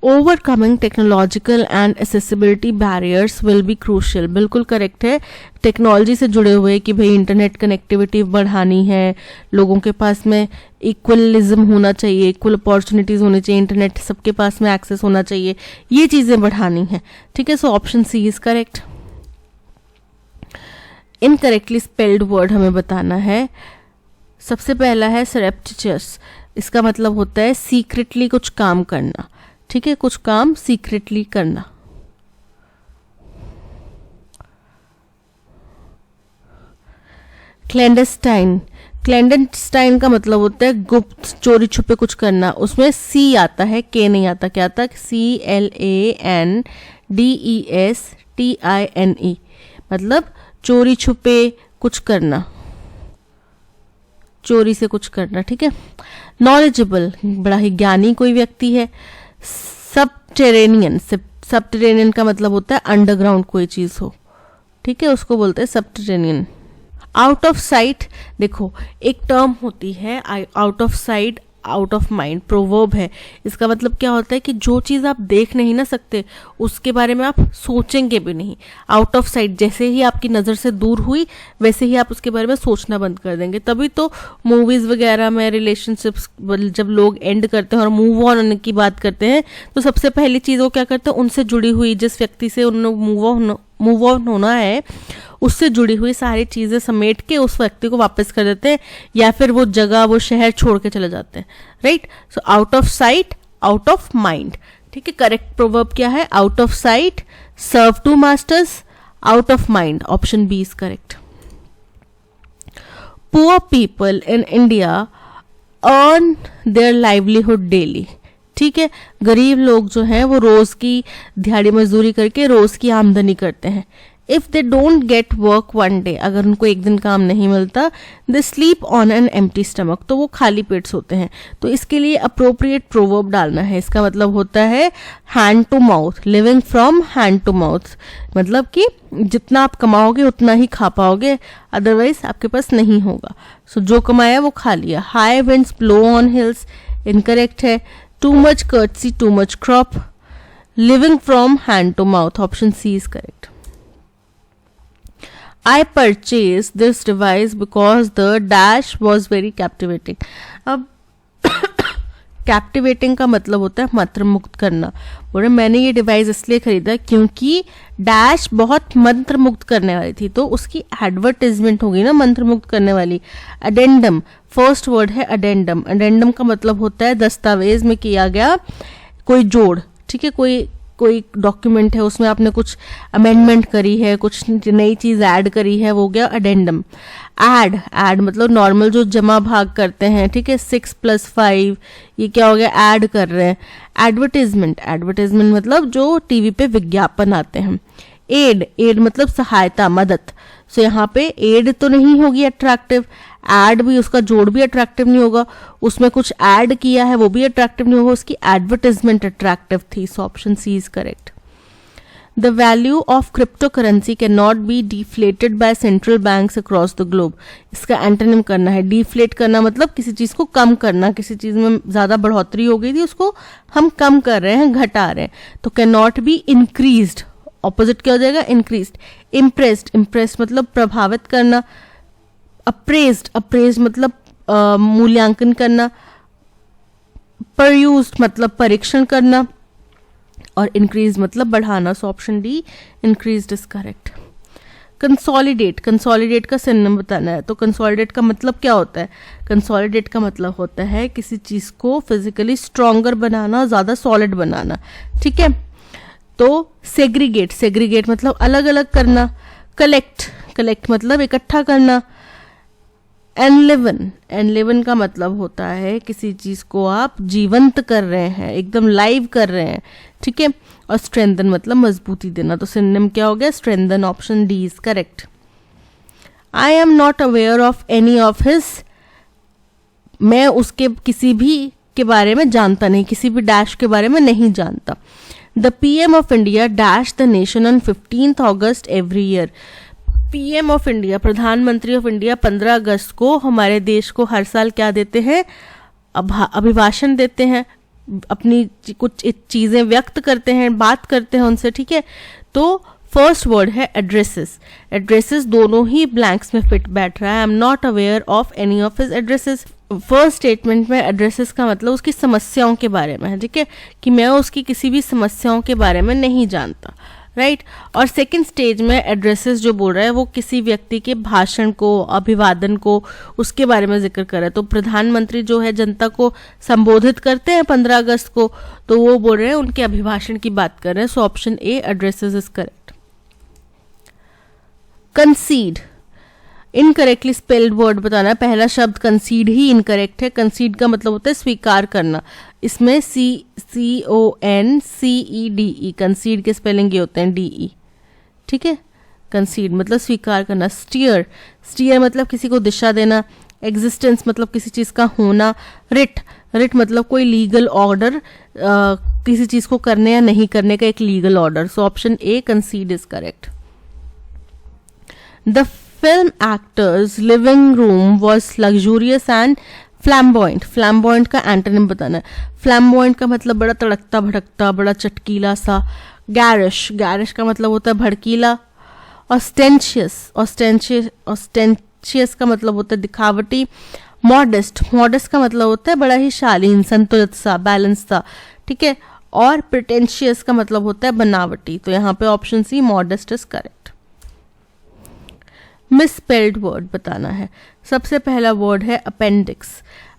Speaker 1: Overcoming technological and accessibility barriers will be crucial. बिल्कुल करेक्ट है. टेक्नोलॉजी से जुड़े हुए कि भाई इंटरनेट कनेक्टिविटी बढ़ानी है, लोगों के पास में इक्वलिज्म होना चाहिए, इक्वल अपॉर्चुनिटीज होनी चाहिए, इंटरनेट सबके पास में एक्सेस होना चाहिए, ये चीजें बढ़ानी है. ठीक है, so option C is correct. Incorrectly spelled word हमें बताना है. सबसे पहला है सरप्टिशियस. इसका मतलब होता है सीक्रेटली कुछ काम करना. ठीक है, कुछ काम सीक्रेटली करना. क्लैंडस्टाइन. क्लैंडस्टाइन का मतलब होता है गुप्त, चोरी छुपे कुछ करना. उसमें सी आता है, के नहीं आता. क्या आता है? CLANDESTINE, मतलब चोरी छुपे कुछ करना, चोरी से कुछ करना. ठीक है. नॉलेजेबल, बड़ा ही ज्ञानी कोई व्यक्ति है. सबटेरेनियन. सबटेरेनियन का मतलब होता है अंडरग्राउंड कोई चीज हो. ठीक है, उसको बोलते हैं सबटेरेनियन. Out of site. देखो एक टर्म होती है out of sight out of mind, proverb है. इसका मतलब क्या होता है कि जो चीज आप देख नहीं ना सकते उसके बारे में आप सोचेंगे भी नहीं. आउट ऑफ साइट, जैसे ही आपकी नजर से दूर हुई वैसे ही आप उसके बारे में सोचना बंद कर देंगे. तभी तो मूवीज वगैरह में रिलेशनशिप्स जब लोग एंड करते हैं और मूव ऑन होने की बात करते हैं तो सबसे पहली चीज वो क्या करते हैं, उनसे जुड़ी हुई जिस व्यक्ति से उन्हें मूव ऑन होना है उससे जुड़ी हुई सारी चीजें समेट के उस व्यक्ति को वापस कर देते हैं, या फिर वो जगह वो शहर छोड़ के चले जाते हैं. Right. So out of sight out of mind. ठीक है. करेक्ट प्रोवर्ब क्या है? Out of sight, serve two masters, out of mind. Option B is correct. Poor people in India earn their livelihood daily. ठीक है. गरीब लोग जो हैं वो रोज की दिहाड़ी मजदूरी करके रोज की आमदनी करते हैं. If they don't get work one day, अगर उनको एक दिन काम नहीं मिलता, they sleep on an empty stomach, तो वो खाली पेट सोते हैं. तो इसके लिए अप्रोप्रिएट प्रोवर्ब डालना है. इसका मतलब होता है hand to mouth, living from hand to mouth. मतलब कि जितना आप कमाओगे उतना ही खा पाओगे, अदरवाइज आपके पास नहीं होगा. सो जो कमाया वो खा लिया. High winds blow on hills, incorrect है. Too much courtesy, to crop crop. Living from hand to mouth. Option C is correct. I purchased this device because the dash was very captivating. अब captivating का मतलब होता है मंत्र मुक्त करना. बोले मैंने ये डिवाइस इसलिए खरीदा क्योंकि डैश बहुत मंत्र मुक्त करने वाली थी, तो उसकी एडवर्टाइजमेंट होगी ना मंत्र मुक्त करने वाली. अडेंडम, फर्स्ट वर्ड है अडेंडम. अडेंडम का मतलब होता है दस्तावेज में किया गया कोई जोड़. ठीक है, कोई डॉक्यूमेंट है उसमें आपने कुछ अमेंडमेंट करी है, कुछ नई चीज ऐड करी है, वो हो गया अडेंडम. ऐड मतलब नॉर्मल जो जमा भाग करते हैं. ठीक है, 6+5, ये क्या हो गया, ऐड कर रहे हैं. एडवर्टाइजमेंट मतलब जो टीवी पे विज्ञापन आते हैं. एड मतलब सहायता, मदद. सो यहाँ पे एड तो नहीं होगी अट्रैक्टिव, एड भी, उसका जोड़ भी अट्रैक्टिव नहीं होगा, उसमें कुछ ऐड किया है वो भी अट्रैक्टिव नहीं होगा, उसकी एडवर्टाइजमेंट अट्रैक्टिव थी. So option C is correct. The value of crypto currency can not be deflated by central banks across the globe. इसका एंटोनिम करना है. डिफ्लेट करना मतलब किसी चीज को कम करना, किसी चीज में ज्यादा बढ़ोतरी हो गई थी उसको हम कम कर रहे हैं, घटा रहे हैं. तो can not be increased, opposite क्या हो जाएगा, इंक्रीज्ड. इम्प्रेस्ड मतलब प्रभावित करना. अप्रेज्ड मतलब मूल्यांकन करना. परयूज्ड मतलब परीक्षण करना. और इंक्रीज मतलब बढ़ाना. So option D increased is correct. Consolidate का सिनोनिम बताना है. तो कंसोलिडेट का मतलब क्या होता है? कंसोलिडेट का मतलब होता है किसी चीज को फिजिकली स्ट्रॉन्गर बनाना, ज्यादा सॉलिड बनाना. ठीक है. तो सेग्रीगेट, सेग्रीगेट मतलब अलग अलग करना, कलेक्ट, कलेक्ट मतलब इकट्ठा करना, एनलिवन, एनलिवन का मतलब होता है किसी चीज को आप जीवंत कर रहे हैं, एकदम लाइव कर रहे हैं, ठीक है। और स्ट्रेंथन मतलब मजबूती देना, तो सिनोनिम क्या हो गया, strengthen, option D is correct. I am not aware of any of his, मैं उसके किसी भी के बारे में जानता नहीं, किसी भी डैश के बारे में नहीं जानता। The PM of India dash the nation on 15th August every year, PM of India, प्रधानमंत्री ऑफ इंडिया 15 अगस्त को हमारे देश को हर साल क्या देते हैं, अभिभाषण देते हैं, अपनी कुछ चीजें व्यक्त करते हैं, बात करते हैं उनसे, ठीक है। तो फर्स्ट वर्ड है एड्रेसेस, एड्रेसेस दोनों ही ब्लैंक्स में फिट बैठ रहा है। I am not aware of any of his addresses. First statement में एड्रेसेस का मतलब उसकी समस्याओं के बारे में है, ठीक है, कि मैं उसकी किसी भी समस्याओं के बारे में नहीं जानता, राइट। और सेकंड स्टेज में एड्रेसेस जो बोल रहा है वो किसी व्यक्ति के भाषण को, अभिवादन को, उसके बारे में जिक्र कर रहा है। तो प्रधानमंत्री जो है जनता को संबोधित करते हैं 15 अगस्त को, तो वो बोल रहे हैं उनके अभिभाषण की बात कर रहे हैं। सो option A addresses is correct. कंसीड, incorrectly spelled word बताना है। पहला शब्द कंसीड ही इनकरेक्ट है। कंसीड का मतलब होता है स्वीकार करना, इसमें CONCEDE, कंसीड के स्पेलिंग ये होते हैं DE, ठीक है। कंसीड मतलब स्वीकार करना। स्टीयर, स्टीयर मतलब किसी को दिशा देना। एग्जिस्टेंस मतलब किसी चीज का होना। रिट, रिट मतलब कोई लीगल ऑर्डर, किसी चीज को करने या नहीं करने का एक legal order. So option A कंसीड is correct. The film actor's living room was luxurious and flamboyant. Flamboyant का एंटोनिम बताना है। Flamboyant का मतलब बड़ा तड़कता भड़कता, बड़ा चटकीला सा। Garish, garish का मतलब होता है भड़कीला। Ostentatious, ostentatious का मतलब होता है दिखावटी। Modest, modest का मतलब होता है बड़ा ही शालीन, संतुलित सा, बैलेंस सा, ठीक है। और pretentious का मतलब होता है बनावटी। तो यहाँ पे option C modest is correct. Misspelled word बताना है। सबसे पहला वर्ड है अपेंडिक्स।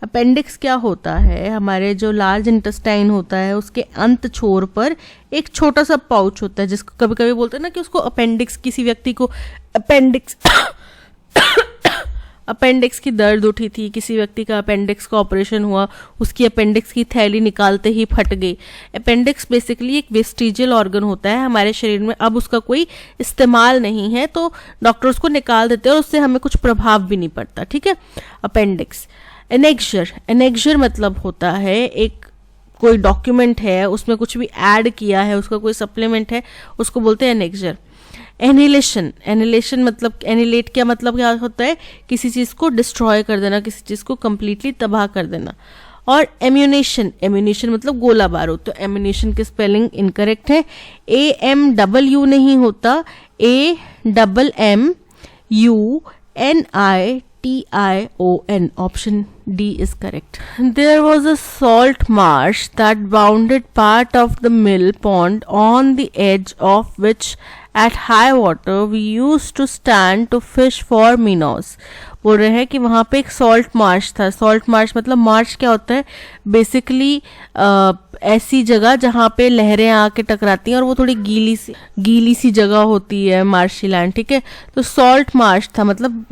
Speaker 1: अपेंडिक्स क्या होता है, हमारे जो लार्ज इंटेस्टाइन होता है उसके अंत छोर पर एक छोटा सा पाउच होता है, जिसको कभी कभी बोलते हैं ना कि उसको अपेंडिक्स, किसी व्यक्ति को अपेंडिक्स अपेंडिक्स की दर्द उठी थी, किसी व्यक्ति का अपेंडिक्स का ऑपरेशन हुआ, उसकी अपेंडिक्स की थैली निकालते ही फट गई। अपेंडिक्स बेसिकली एक वेस्टिजियल ऑर्गन होता है हमारे शरीर में, अब उसका कोई इस्तेमाल नहीं है तो डॉक्टर उसको निकाल देते हैं और उससे हमें कुछ प्रभाव भी नहीं पड़ता, ठीक है। अपेंडिक्स। एनेक्जर, एनेक्जर मतलब होता है एक कोई डॉक्यूमेंट है उसमें कुछ भी ऐड किया है, उसका कोई सप्लीमेंट है, उसको बोलते हैं एनेक्जर। एनिलेशन, एनिलेशन मतलब एनिलेट क्या मतलब क्या होता है, किसी चीज को डिस्ट्रॉय कर देना, किसी चीज को कंप्लीटली तबाह कर देना। और एम्यूनेशन, एम्यूनेशन मतलब गोला बारूद। तो एम्यूनेशन की स्पेलिंग इनकरेक्ट है, AMW नहीं होता, AMMUNITION, option D is correct. There was a salt marsh that bounded part of the mill pond, on the edge of which at high water we used to stand to fish for minnows. बोल रहे हैं कि वहाँ पे एक salt Marsh था। Salt Marsh मतलब Marsh क्या होता है, बेसिकली ऐसी जगह जहाँ पे लहरें आके टकराती हैं और वो थोड़ी गीली सी जगह होती है, मार्शी लैंड, ठीक है। तो सॉल्ट मार्श था मतलब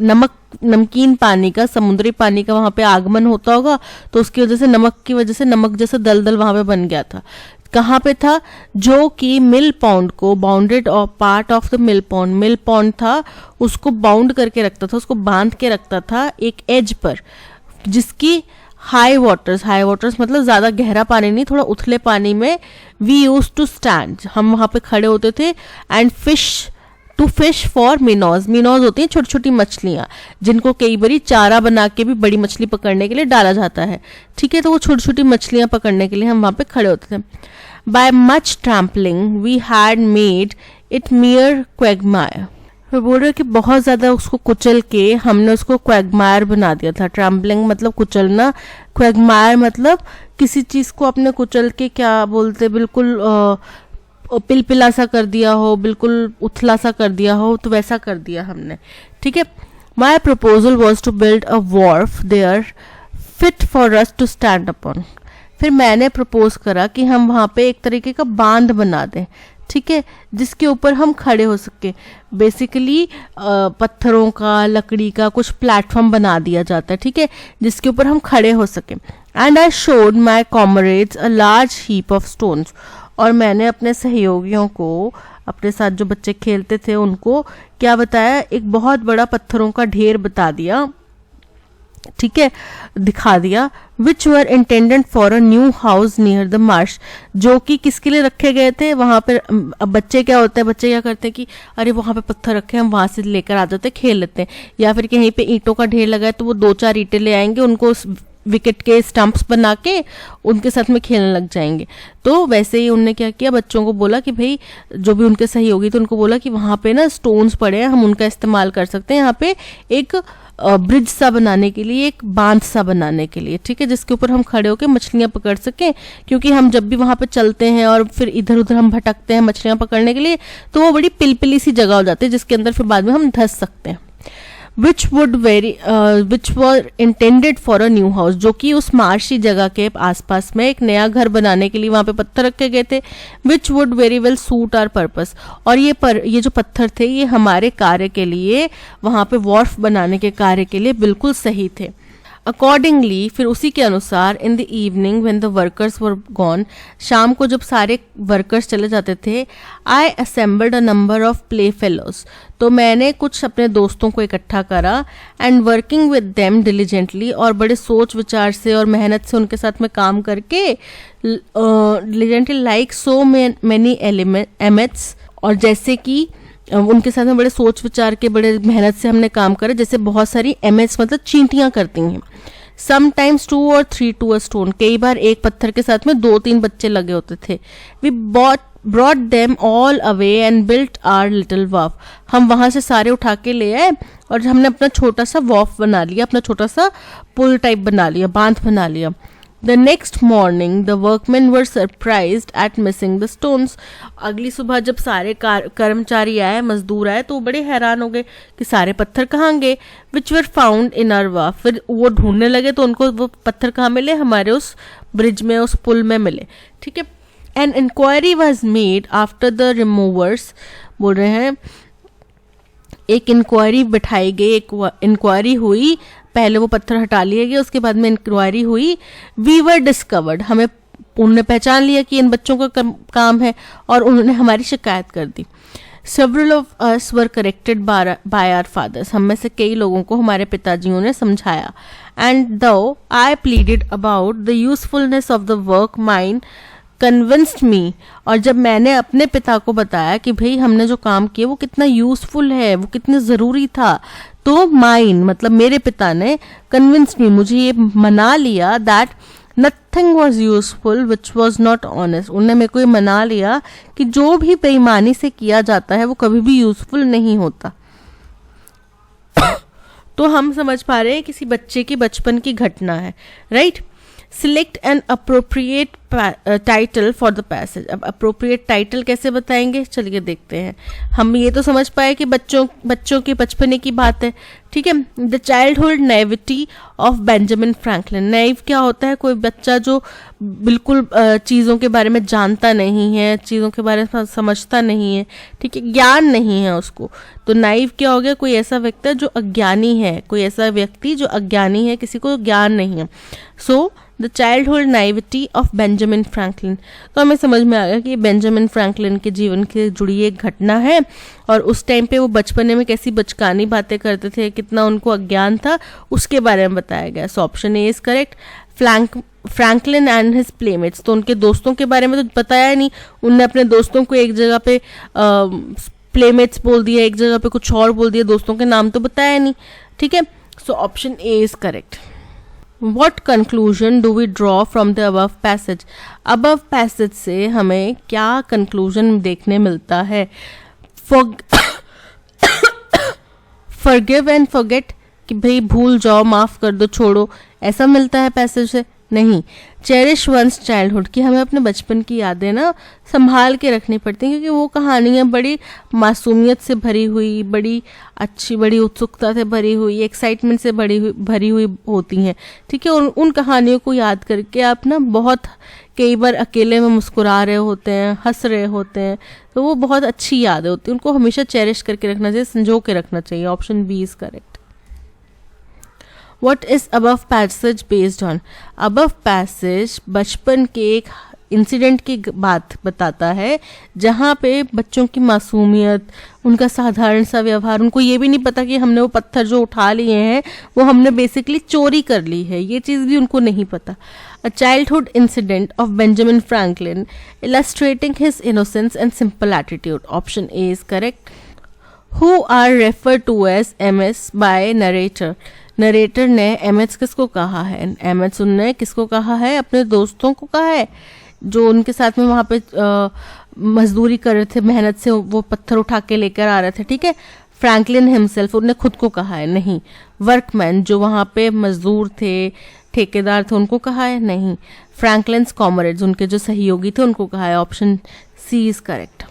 Speaker 1: नमकीन पानी का, समुद्री पानी का वहाँ पे आगमन होता होगा, तो उसकी वजह से नमक की वजह से नमक जैसा दलदल वहाँ पे बन गया था। कहाँ पे था, जो कि मिल पॉन्ड को, बाउंडेड और part of the mill pond, mill pond था उसको बाउंड करके रखता था, उसको बांध के रखता था एक एज पर, जिसकी हाई वाटर्स मतलब ज्यादा गहरा पानी नहीं, थोड़ा उथले पानी में वी यूज टू स्टैंड, हम वहां पे खड़े होते थे, एंड टू फिश फॉर मिनोज। मिनोज होती हैं छोटी छोटी मछलियां, जिनको कई बारी चारा बना के भी बड़ी मछली पकड़ने के लिए डाला जाता है, ठीक है। तो वो छोटी छोटी मछलियां पकड़ने के लिए हम वहां पे खड़े होते थे। By much trampling we had made it mere quagmire. वो बोल रहे कि बहुत ज्यादा उसको कुचल के हमने उसको क्वेगमायर बना दिया था। ट्रैम्पलिंग मतलब कुचलना, क्वेगमायर मतलब किसी चीज को अपने कुचल के क्या बोलते, बिल्कुल पिलपिला सा कर दिया हो, बिल्कुल उथला सा कर दिया हो, तो वैसा कर दिया हमने, ठीक है। My proposal was to build a wharf there fit for us to stand upon. फिर मैंने प्रपोज करा कि हम वहां पे एक तरीके का बांध बना दें, ठीक है, जिसके ऊपर हम खड़े हो सके। बेसिकली पत्थरों का, लकड़ी का कुछ प्लेटफॉर्म बना दिया जाता है, ठीक है, जिसके ऊपर हम खड़े हो सके। And I showed my comrades a large heap of stones, और मैंने अपने सहयोगियों को, अपने साथ जो बच्चे खेलते थे उनको क्या बताया, एक बहुत बड़ा पत्थरों का ढेर बता दिया, ठीक है, दिखा दिया। Which were intended for a new house near the marsh, जो कि किसके लिए रखे गए थे वहां पर। अब बच्चे क्या होते हैं, बच्चे क्या करते हैं कि अरे वहां पे पत्थर रखे हैं, हम वहां से लेकर आ जाते हैं, खेल लेते हैं। या फिर कहीं पे ईंटों का ढेर लगा है तो वो 2-4 ईंटें ले आएंगे, उनको विकेट के स्टंप्स बना के उनके साथ में खेलने लग जाएंगे। तो वैसे ही उनने क्या किया, बच्चों को बोला कि भाई, जो भी उनके सहयोगी थे उनको बोला कि वहां पे ना स्टोन्स पड़े हैं, हम उनका इस्तेमाल कर सकते हैं यहाँ पे एक ब्रिज सा बनाने के लिए, एक बांध सा बनाने के लिए, ठीक है, जिसके ऊपर हम खड़े होकर मछलियां पकड़ सकें। क्योंकि हम जब भी वहां पे चलते हैं और फिर इधर उधर हम भटकते हैं मछलियां पकड़ने के लिए, तो वो बड़ी पिलपिली सी जगह हो जाती है जिसके अंदर फिर बाद में हम धंस सकते हैं। Which were intended for a new house, जो कि उस मार्शी जगह के आसपास में एक नया घर बनाने के लिए वहां पे पत्थर रखे गए थे। Which would very well suit our purpose, और ये जो पत्थर थे ये हमारे कार्य के लिए, वहां पे वॉर्फ बनाने के कार्य के लिए बिल्कुल सही थे। अकॉर्डिंगली, फिर उसी के अनुसार, in the evening when the workers were gone, शाम को जब सारे वर्कर्स चले जाते थे, I assembled a number of play fellows, तो मैंने कुछ अपने दोस्तों को इकट्ठा करा। And working with them diligently, और बड़े सोच विचार से और मेहनत से उनके साथ में काम करके, डिलीजेंटली लाइक सो मेनी एमेट्स, और जैसे कि उनके साथ में बड़े सोच विचार के, बड़े मेहनत से हमने काम करा, जैसे बहुत सारी एमएच मतलब चींटियां करती हैं। Sometimes 2 or 3 to a stone, कई बार एक पत्थर के साथ में 2-3 बच्चे लगे होते थे। We brought them all away and built our little wharf, हम वहां से सारे उठा के ले आए और हमने अपना छोटा सा वॉफ बना लिया, अपना छोटा सा पुल टाइप बना लिया, बांध बना लिया। The next morning the workmen were surprised at missing the stones, अगली सुबह जब सारे कर्मचारी आए, मजदूर आए, तो वो बड़े हैरान हो गए कि सारे पत्थर कहाँ गए। Which were found in our wharf, फिर वो ढूंढने लगे तो उनको वो पत्थर कहाँ मिले, हमारे उस ब्रिज में, उस पुल में मिले, ठीक है। An inquiry was made after the removers, बोल रहे हैं एक इंक्वायरी बिठाई गई, एक इंक्वायरी हुई, पहले वो पत्थर हटा लिए गए, उसके बाद में इंक्वायरी हुई। वी वर डिस्कवर्ड, हमें उन्होंने पहचान लिया कि इन बच्चों का काम है और उन्होंने हमारी शिकायत कर दी। Several of us were corrected by our fathers, हम में से कई लोगों को हमारे पिताजियों ने समझाया। And though I pleaded about the usefulness of the work, mine convinced me, और जब मैंने अपने पिता को बताया कि भाई हमने जो काम किया वो कितना यूजफुल है, वो कितना ज़रूरी था, तो माइन मतलब मेरे पिता ने, कन्विंस्ड मी मुझे ये मना लिया, that nothing was useful which was not honest, उन्होंने मेरे को ये मना लिया कि जो भी बेईमानी से किया जाता है वो कभी भी यूजफुल नहीं होता। तो हम समझ पा रहे हैं किसी बच्चे के बचपन की घटना है, right. Select an appropriate title for the passage, अब अप्रोप्रिएट टाइटल कैसे बताएंगे, चलिए देखते हैं। हम ये तो समझ पाए कि बच्चों के बचपने की बात है, ठीक है। The childhood naivety of Benjamin Franklin, naive क्या होता है, कोई बच्चा जो बिल्कुल चीज़ों के बारे में जानता नहीं है, चीज़ों के बारे में समझता नहीं है, ठीक है, ज्ञान नहीं है उसको। तो नाइव क्या हो गया, कोई ऐसा व्यक्ति जो अज्ञानी है, कोई ऐसा व्यक्ति जो अज्ञानी है, किसी को ज्ञान नहीं है। So the childhood naivety of Benjamin Franklin, तो हमें समझ में आ गया कि बेंजामिन फ्रैंकलिन के जीवन से जुड़ी एक घटना है और उस टाइम पे वो बचपने में कैसी बचकानी बातें करते थे, कितना उनको अज्ञान था, उसके बारे में बताया गया। सो option A is correct. Franklin and his playmates, तो उनके दोस्तों के बारे में तो बताया नहीं, उनने अपने दोस्तों को एक जगह पे प्लेमेट्स बोल दिया, एक जगह पे कुछ और बोल दिया, दोस्तों के नाम तो बताया नहीं, ठीक है। So option A is correct. What conclusion do we draw from the above passage? Above passage से हमें क्या conclusion देखने मिलता है? Forgive and forget, कि भाई भूल जाओ, माफ कर दो, छोड़ो, ऐसा मिलता है पैसेज से? नहीं। चेरिश वंस चाइल्डहुड, कि हमें अपने बचपन की यादें ना संभाल के रखनी पड़ती हैं, क्योंकि वो कहानियाँ बड़ी मासूमियत से भरी हुई, बड़ी अच्छी, बड़ी उत्सुकता से भरी हुई, एक्साइटमेंट से भरी हुई होती हैं, ठीक है। उन कहानियों को याद करके आप ना बहुत कई बार अकेले में मुस्कुरा रहे होते हैं, हंस रहे होते हैं, तो वो बहुत अच्छी यादें होती हैं, उनको हमेशा चेरिश करके रखना चाहिए, संजो के रखना चाहिए। Option B is correct. What is above passage based on? Above passage बचपन के एक इंसिडेंट की बात बताता है जहाँ पे बच्चों की मासूमियत, उनका साधारण सा व्यवहार, उनको ये भी नहीं पता कि हमने वो पत्थर जो उठा लिए हैं वो हमने बेसिकली चोरी कर ली है, ये चीज़ भी उनको नहीं पता। A childhood incident of Benjamin Franklin illustrating his innocence and simple attitude. Option A is correct. Who are referred to as MS by narrator? Narrator ने एमएच किसको कहा है? एमएच ने किसको कहा है? अपने दोस्तों को कहा है जो उनके साथ में वहाँ पे मजदूरी कर रहे थे, मेहनत से वो पत्थर उठा के लेकर आ रहे थे, ठीक है। फ्रैंकलिन हिमसेल्फ, उन्होंने खुद को कहा है? नहीं। वर्कमैन जो वहाँ पे मजदूर थे, ठेकेदार थे, उनको कहा है? नहीं। फ्रैंकलिन्स कॉमरेड्स, उनके जो सहयोगी थे, उनको कहा है। Option C is correct.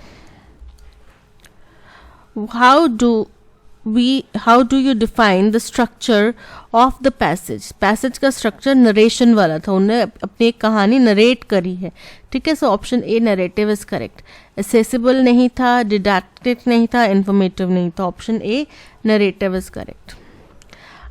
Speaker 1: How do you define the structure of the passage? Passage का स्ट्रक्चर नरेशन वाला था, उन्हें अपनी एक कहानी नरेट करी है, ठीक है। So option A narrative is correct. Accessible नहीं था, डिडैक्टिक नहीं था, इन्फॉर्मेटिव नहीं था। Option A narrative is correct.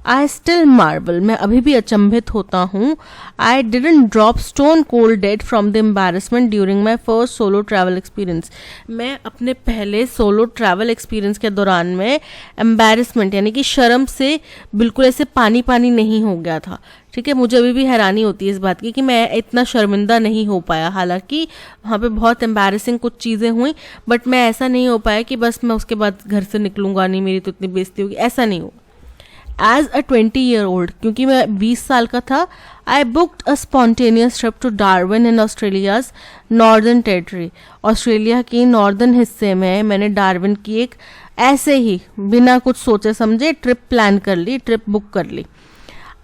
Speaker 1: I still marble, मैं अभी भी अचंभित होता हूँ। I didn't drop stone cold dead from the embarrassment during my first solo travel experience. मैं अपने पहले सोलो ट्रैवल एक्सपीरियंस के दौरान में एम्बैरसमेंट यानी कि शर्म से बिल्कुल ऐसे पानी पानी नहीं हो गया था, ठीक है। मुझे अभी भी हैरानी होती है इस बात की कि मैं इतना शर्मिंदा नहीं हो पाया, हालांकि वहाँ पे बहुत एम्बैरसिंग कुछ चीज़ें हुई, बट मैं ऐसा नहीं हो पाया कि बस मैं उसके बाद घर से निकलूंगा नहीं, मेरी तो इतनी बेइज्जती होगी, ऐसा नहीं हो। एज अ 20-year-old, क्योंकि मैं 20 साल का था, I booked a spontaneous trip to Darwin in Australia's northern territory. Australia के नॉर्दर्न हिस्से में मैंने डार्विन की एक ऐसे ही बिना कुछ सोचे समझे ट्रिप प्लान कर ली, ट्रिप बुक कर ली।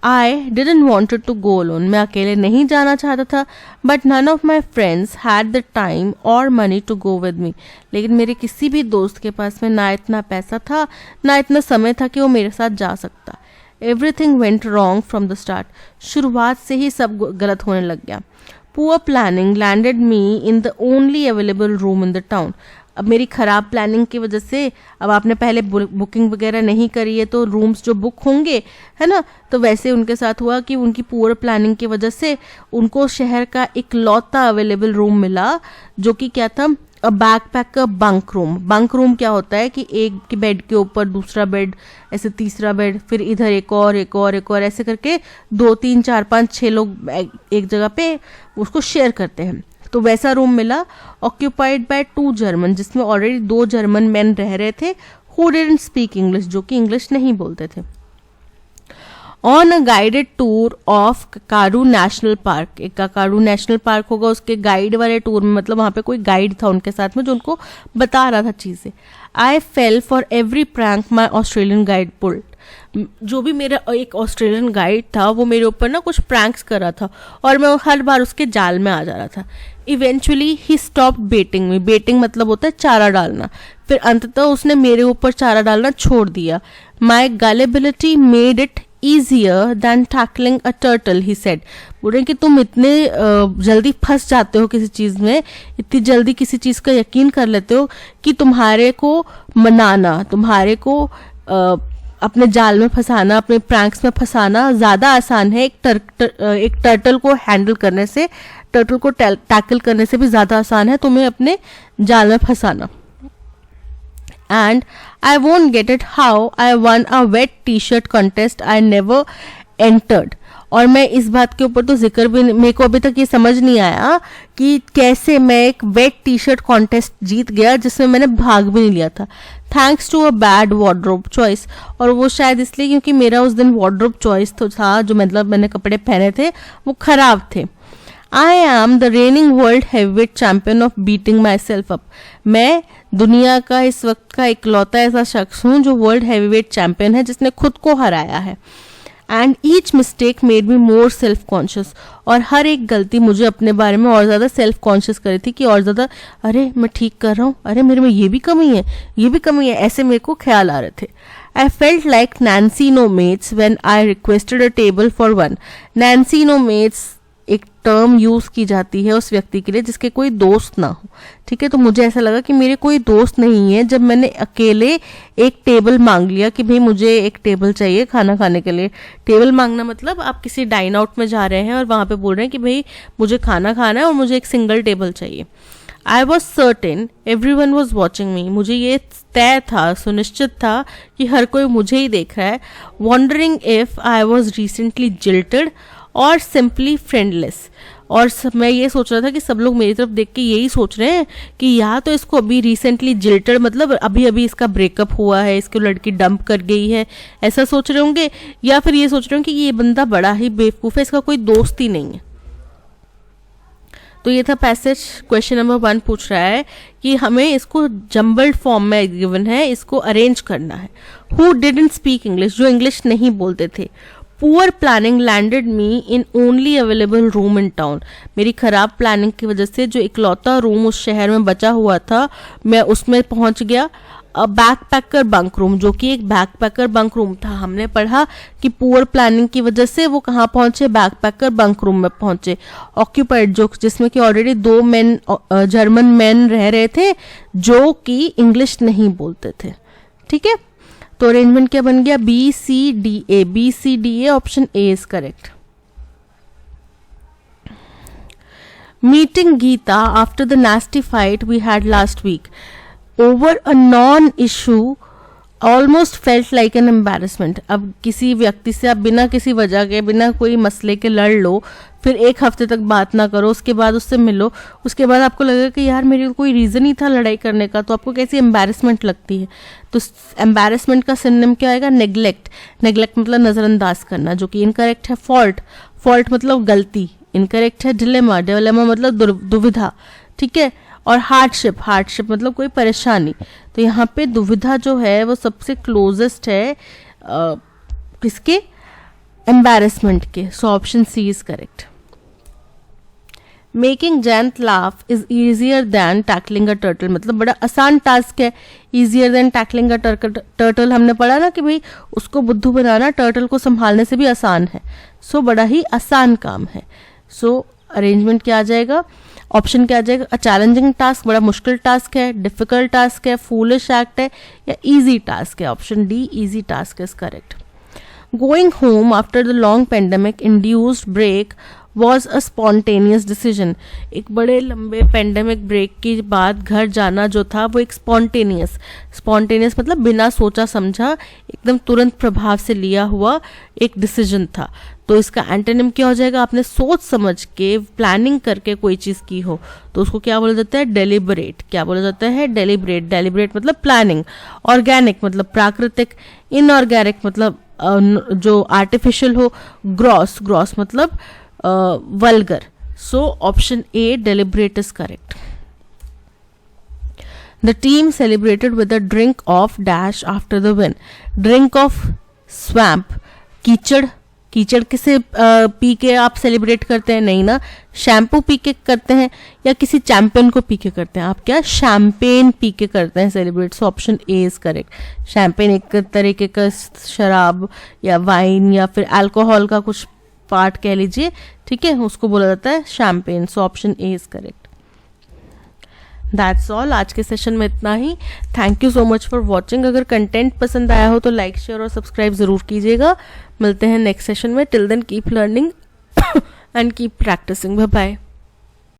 Speaker 1: I didn't wanted to go alone, मैं अकेले नहीं जाना चाहता था, but none of my friends had the time और money to go with me. लेकिन मेरे किसी भी दोस्त के पास में ना इतना पैसा था, ना इतना समय था कि वो मेरे साथ जा सकता। Everything went wrong from the start, शुरुआत से ही सब गलत होने लग गया। Poor planning landed me in the only available room in the town. अब मेरी ख़राब प्लानिंग की वजह से, अब आपने पहले बुकिंग वगैरह नहीं करी है तो रूम्स जो बुक होंगे, है ना, तो वैसे उनके साथ हुआ कि उनकी पूरी प्लानिंग की वजह से उनको शहर का इकलौता अवेलेबल रूम मिला, जो कि क्या था, backpacker bunk room. Bunk room क्या होता है कि एक के बेड के ऊपर दूसरा बेड, ऐसे तीसरा बेड, फिर इधर एक और एक और एक और, ऐसे करके 2 3 4 5 6 लोग एक जगह पे उसको शेयर करते हैं। तो वैसा रूम मिला, ऑक्यूपाइड बाय 2 जर्मन, जिसमें ऑलरेडी 2 जर्मन मैन रह रहे थे, हु डिडंट स्पीक इंग्लिश, जो कि इंग्लिश नहीं बोलते थे। On a guided tour of Kakadu national park, एक काकारू नेशनल पार्क होगा, उसके गाइड वाले टूर में, मतलब वहाँ पे कोई गाइड था उनके साथ में जो उनको बता रहा था चीज़ें। I fell for every prank my Australian guide pulled, जो भी मेरा एक ऑस्ट्रेलियन गाइड था वो मेरे ऊपर ना कुछ प्रैंक्स कर रहा था और मैं हर बार उसके जाल में आ जा रहा था। इवेंचुअली ही स्टॉप बेटिंग में, बेटिंग मतलब होता है चारा डालना, फिर अंततः उसने मेरे ऊपर चारा डालना छोड़ दिया। My gullibility made it easier than tackling a turtle, he said. बोल रहे कि तुम इतने जल्दी फंस जाते हो किसी चीज़ में, इतनी जल्दी किसी चीज़ का यकीन कर लेते हो कि तुम्हारे को मनाना, तुम्हारे को अपने जाल में फंसाना, अपने प्रैंक्स में फंसाना ज़्यादा आसान है एक टर्टल को हैंडल करने से, टर्टल को टैकल करने से भी ज़्यादा आसान है तुम्हें अपने जाल में फंसाना। And I won't get it how I won a wet T shirt contest I never entered. और मैं इस बात के ऊपर तो जिक्र भी, मेरे को अभी तक ये समझ नहीं आया कि कैसे मैं एक वेट टी शर्ट कॉन्टेस्ट जीत गया जिसमें मैंने भाग भी नहीं लिया था। Thanks to a bad wardrobe choice, और वो शायद इसलिए क्योंकि मेरा उस दिन वार्डरोब चॉइस तो था, जो मतलब मैंने कपड़े पहने थे वो खराब थे। I am the raining world heavyweight champion of beating my self up, मैं दुनिया का इस वक्त का इकलौता ऐसा शख्स हूँ जो वर्ल्ड हैवीवेट चैंपियन है, जिसने खुद को हराया है। And each mistake made me more self conscious, और हर एक गलती मुझे अपने बारे में और ज़्यादा सेल्फ कॉन्शियस कर रही थी कि और ज़्यादा, अरे मैं ठीक कर रहा हूँ, अरे मेरे में ये भी कमी है, ये भी कमी है, ऐसे मेरे को ख्याल आ रहे थे। I felt like Nancy no mates when I requested a table for 1। Nancy no mates एक टर्म यूज की जाती है उस व्यक्ति के लिए जिसके कोई दोस्त ना हो, ठीक है। तो मुझे ऐसा लगा कि मेरे कोई दोस्त नहीं है जब मैंने अकेले एक टेबल मांग लिया कि भाई मुझे एक टेबल चाहिए खाना खाने के लिए। टेबल मांगना मतलब आप किसी डाइन आउट में जा रहे हैं और वहां पे बोल रहे हैं कि भाई मुझे खाना खाना है और मुझे एक सिंगल टेबल चाहिए। I was certain every one was watching मी, मुझे ये तय था, सुनिश्चित था कि हर कोई मुझे ही देख रहा है। Wondering if I was recently jilted और सिंपली फ्रेंडलेस, और मैं ये सोच रहा था कि सब लोग मेरी तरफ देख के यही सोच रहे हैं कि या तो इसको अभी रिसेंटली जिल्टेड मतलब अभी अभी इसका ब्रेकअप हुआ है, इसको लड़की डंप कर गई है, ऐसा सोच रहे होंगे, या फिर ये सोच रहे होंगे कि ये बंदा बड़ा ही बेवकूफ़ है, इसका कोई दोस्त ही नहीं है। तो ये था पैसेज। क्वेश्चन नंबर 1 पूछ रहा है कि हमें इसको जम्बल्ड फॉर्म में गिवन है, इसको अरेंज करना है। हु डिडंट स्पीक इंग्लिश, जो इंग्लिश नहीं बोलते थे। Poor planning landed me in only available room in town, मेरी खराब प्लानिंग की वजह से जो इकलौता रूम उस शहर में बचा हुआ था मैं उसमें पहुंच गया। बैकपैकर बंक रूम, जो कि एक बैकपैकर बंक रूम था। हमने पढ़ा कि पुअर प्लानिंग की वजह से वो कहाँ पहुंचे, बैकपैकर बंक रूम में पहुंचे। ऑक्यूपाइड, जो जिसमें कि ऑलरेडी 2 मैन जर्मन मैन रह रहे थे जो कि इंग्लिश नहीं बोलते थे, ठीक है। तो अरेंजमेंट क्या बन गया, BCDA, BCDA option A is correct. Meeting Gita after the nasty fight we had last week over a non-issue almost felt like an embarrassment। अब किसी व्यक्ति से आप बिना किसी वजह के, बिना कोई मसले के लड़ लो, फिर 1 हफ्ते तक बात ना करो, उसके बाद उससे मिलो, उसके बाद आपको लगेगा कि यार मेरे को कोई रीज़न ही था लड़ाई करने का, तो आपको कैसी एम्बैरेसमेंट लगती है। तो एम्बैरेसमेंट का सिनोनिम क्या आएगा, नेग्लेक्ट। नेग्लेक्ट मतलब नज़रअंदाज करना, जो कि इनकरेक्ट है। फॉल्ट, फॉल्ट मतलब गलती, इनकरेक्ट है। डिलेमा, डिलेमा मतलब दुविधा, ठीक है। और हार्डशिप, हार्डशिप मतलब कोई परेशानी। तो यहाँ पे दुविधा जो है वो सबसे क्लोजेस्ट है किसके, एम्बैरेसमेंट के। So option C is correct. Making Jayant laugh is easier than tackling a turtle, मतलब बड़ा आसान टास्क है। Easier than tackling a turtle हमने पढ़ा ना कि भाई उसको बुद्धू बनाना टर्टल को संभालने से भी आसान है। सो बड़ा ही आसान काम है। सो अरेंजमेंट क्या आ जाएगा, ऑप्शन क्या आ जाएगा, अ चैलेंजिंग टास्क, बड़ा मुश्किल टास्क है, डिफिकल्ट टास्क है, फूलिश एक्ट है, या इजी टास्क है। Option D easy task is correct. Going home after the long pandemic induced break was a spontaneous decision, एक बड़े लंबे पेंडेमिक ब्रेक के बाद घर जाना जो था वो एक स्पॉन्टेनियस, स्पॉन्टेनियस मतलब बिना सोचा समझा, एकदम तुरंत प्रभाव से लिया हुआ एक डिसीजन था। तो इसका एंटोनिम क्या हो जाएगा, आपने सोच समझ के प्लानिंग करके कोई चीज़ की हो तो उसको क्या बोला जाता है, डेलिबरेट। क्या बोला जाता है, डेलिबरेट। डेलिबरेट मतलब प्लानिंग। ऑर्गेनिक मतलब प्राकृतिक। इनऑर्गेनिक मतलब जो आर्टिफिशियल हो। ग्रॉस, ग्रॉस मतलब vulgar. So option A deliberate is correct. The team celebrated with a drink of dash after the win. Drink of swamp, कीचड़। कीचड़ किसे पी के आप सेलिब्रेट करते हैं, नहीं ना, शैम्पू पी के करते हैं या किसी चैंपियन को पी के करते हैं, आप क्या शैम्पेन पी के करते हैं celebrate. So option A is correct. Champagne एक तरीके का शराब या वाइन या फिर अल्कोहल का कुछ पार्ट कह लीजिए, ठीक है, उसको बोला जाता है champagne. So option A is correct. That's all, आज के सेशन में इतना ही। Thank you so much for watching. अगर कंटेंट पसंद आया हो तो लाइक, शेयर और सब्सक्राइब जरूर कीजिएगा। मिलते हैं नेक्स्ट सेशन में। Till then keep learning and keep practicing. Bye bye.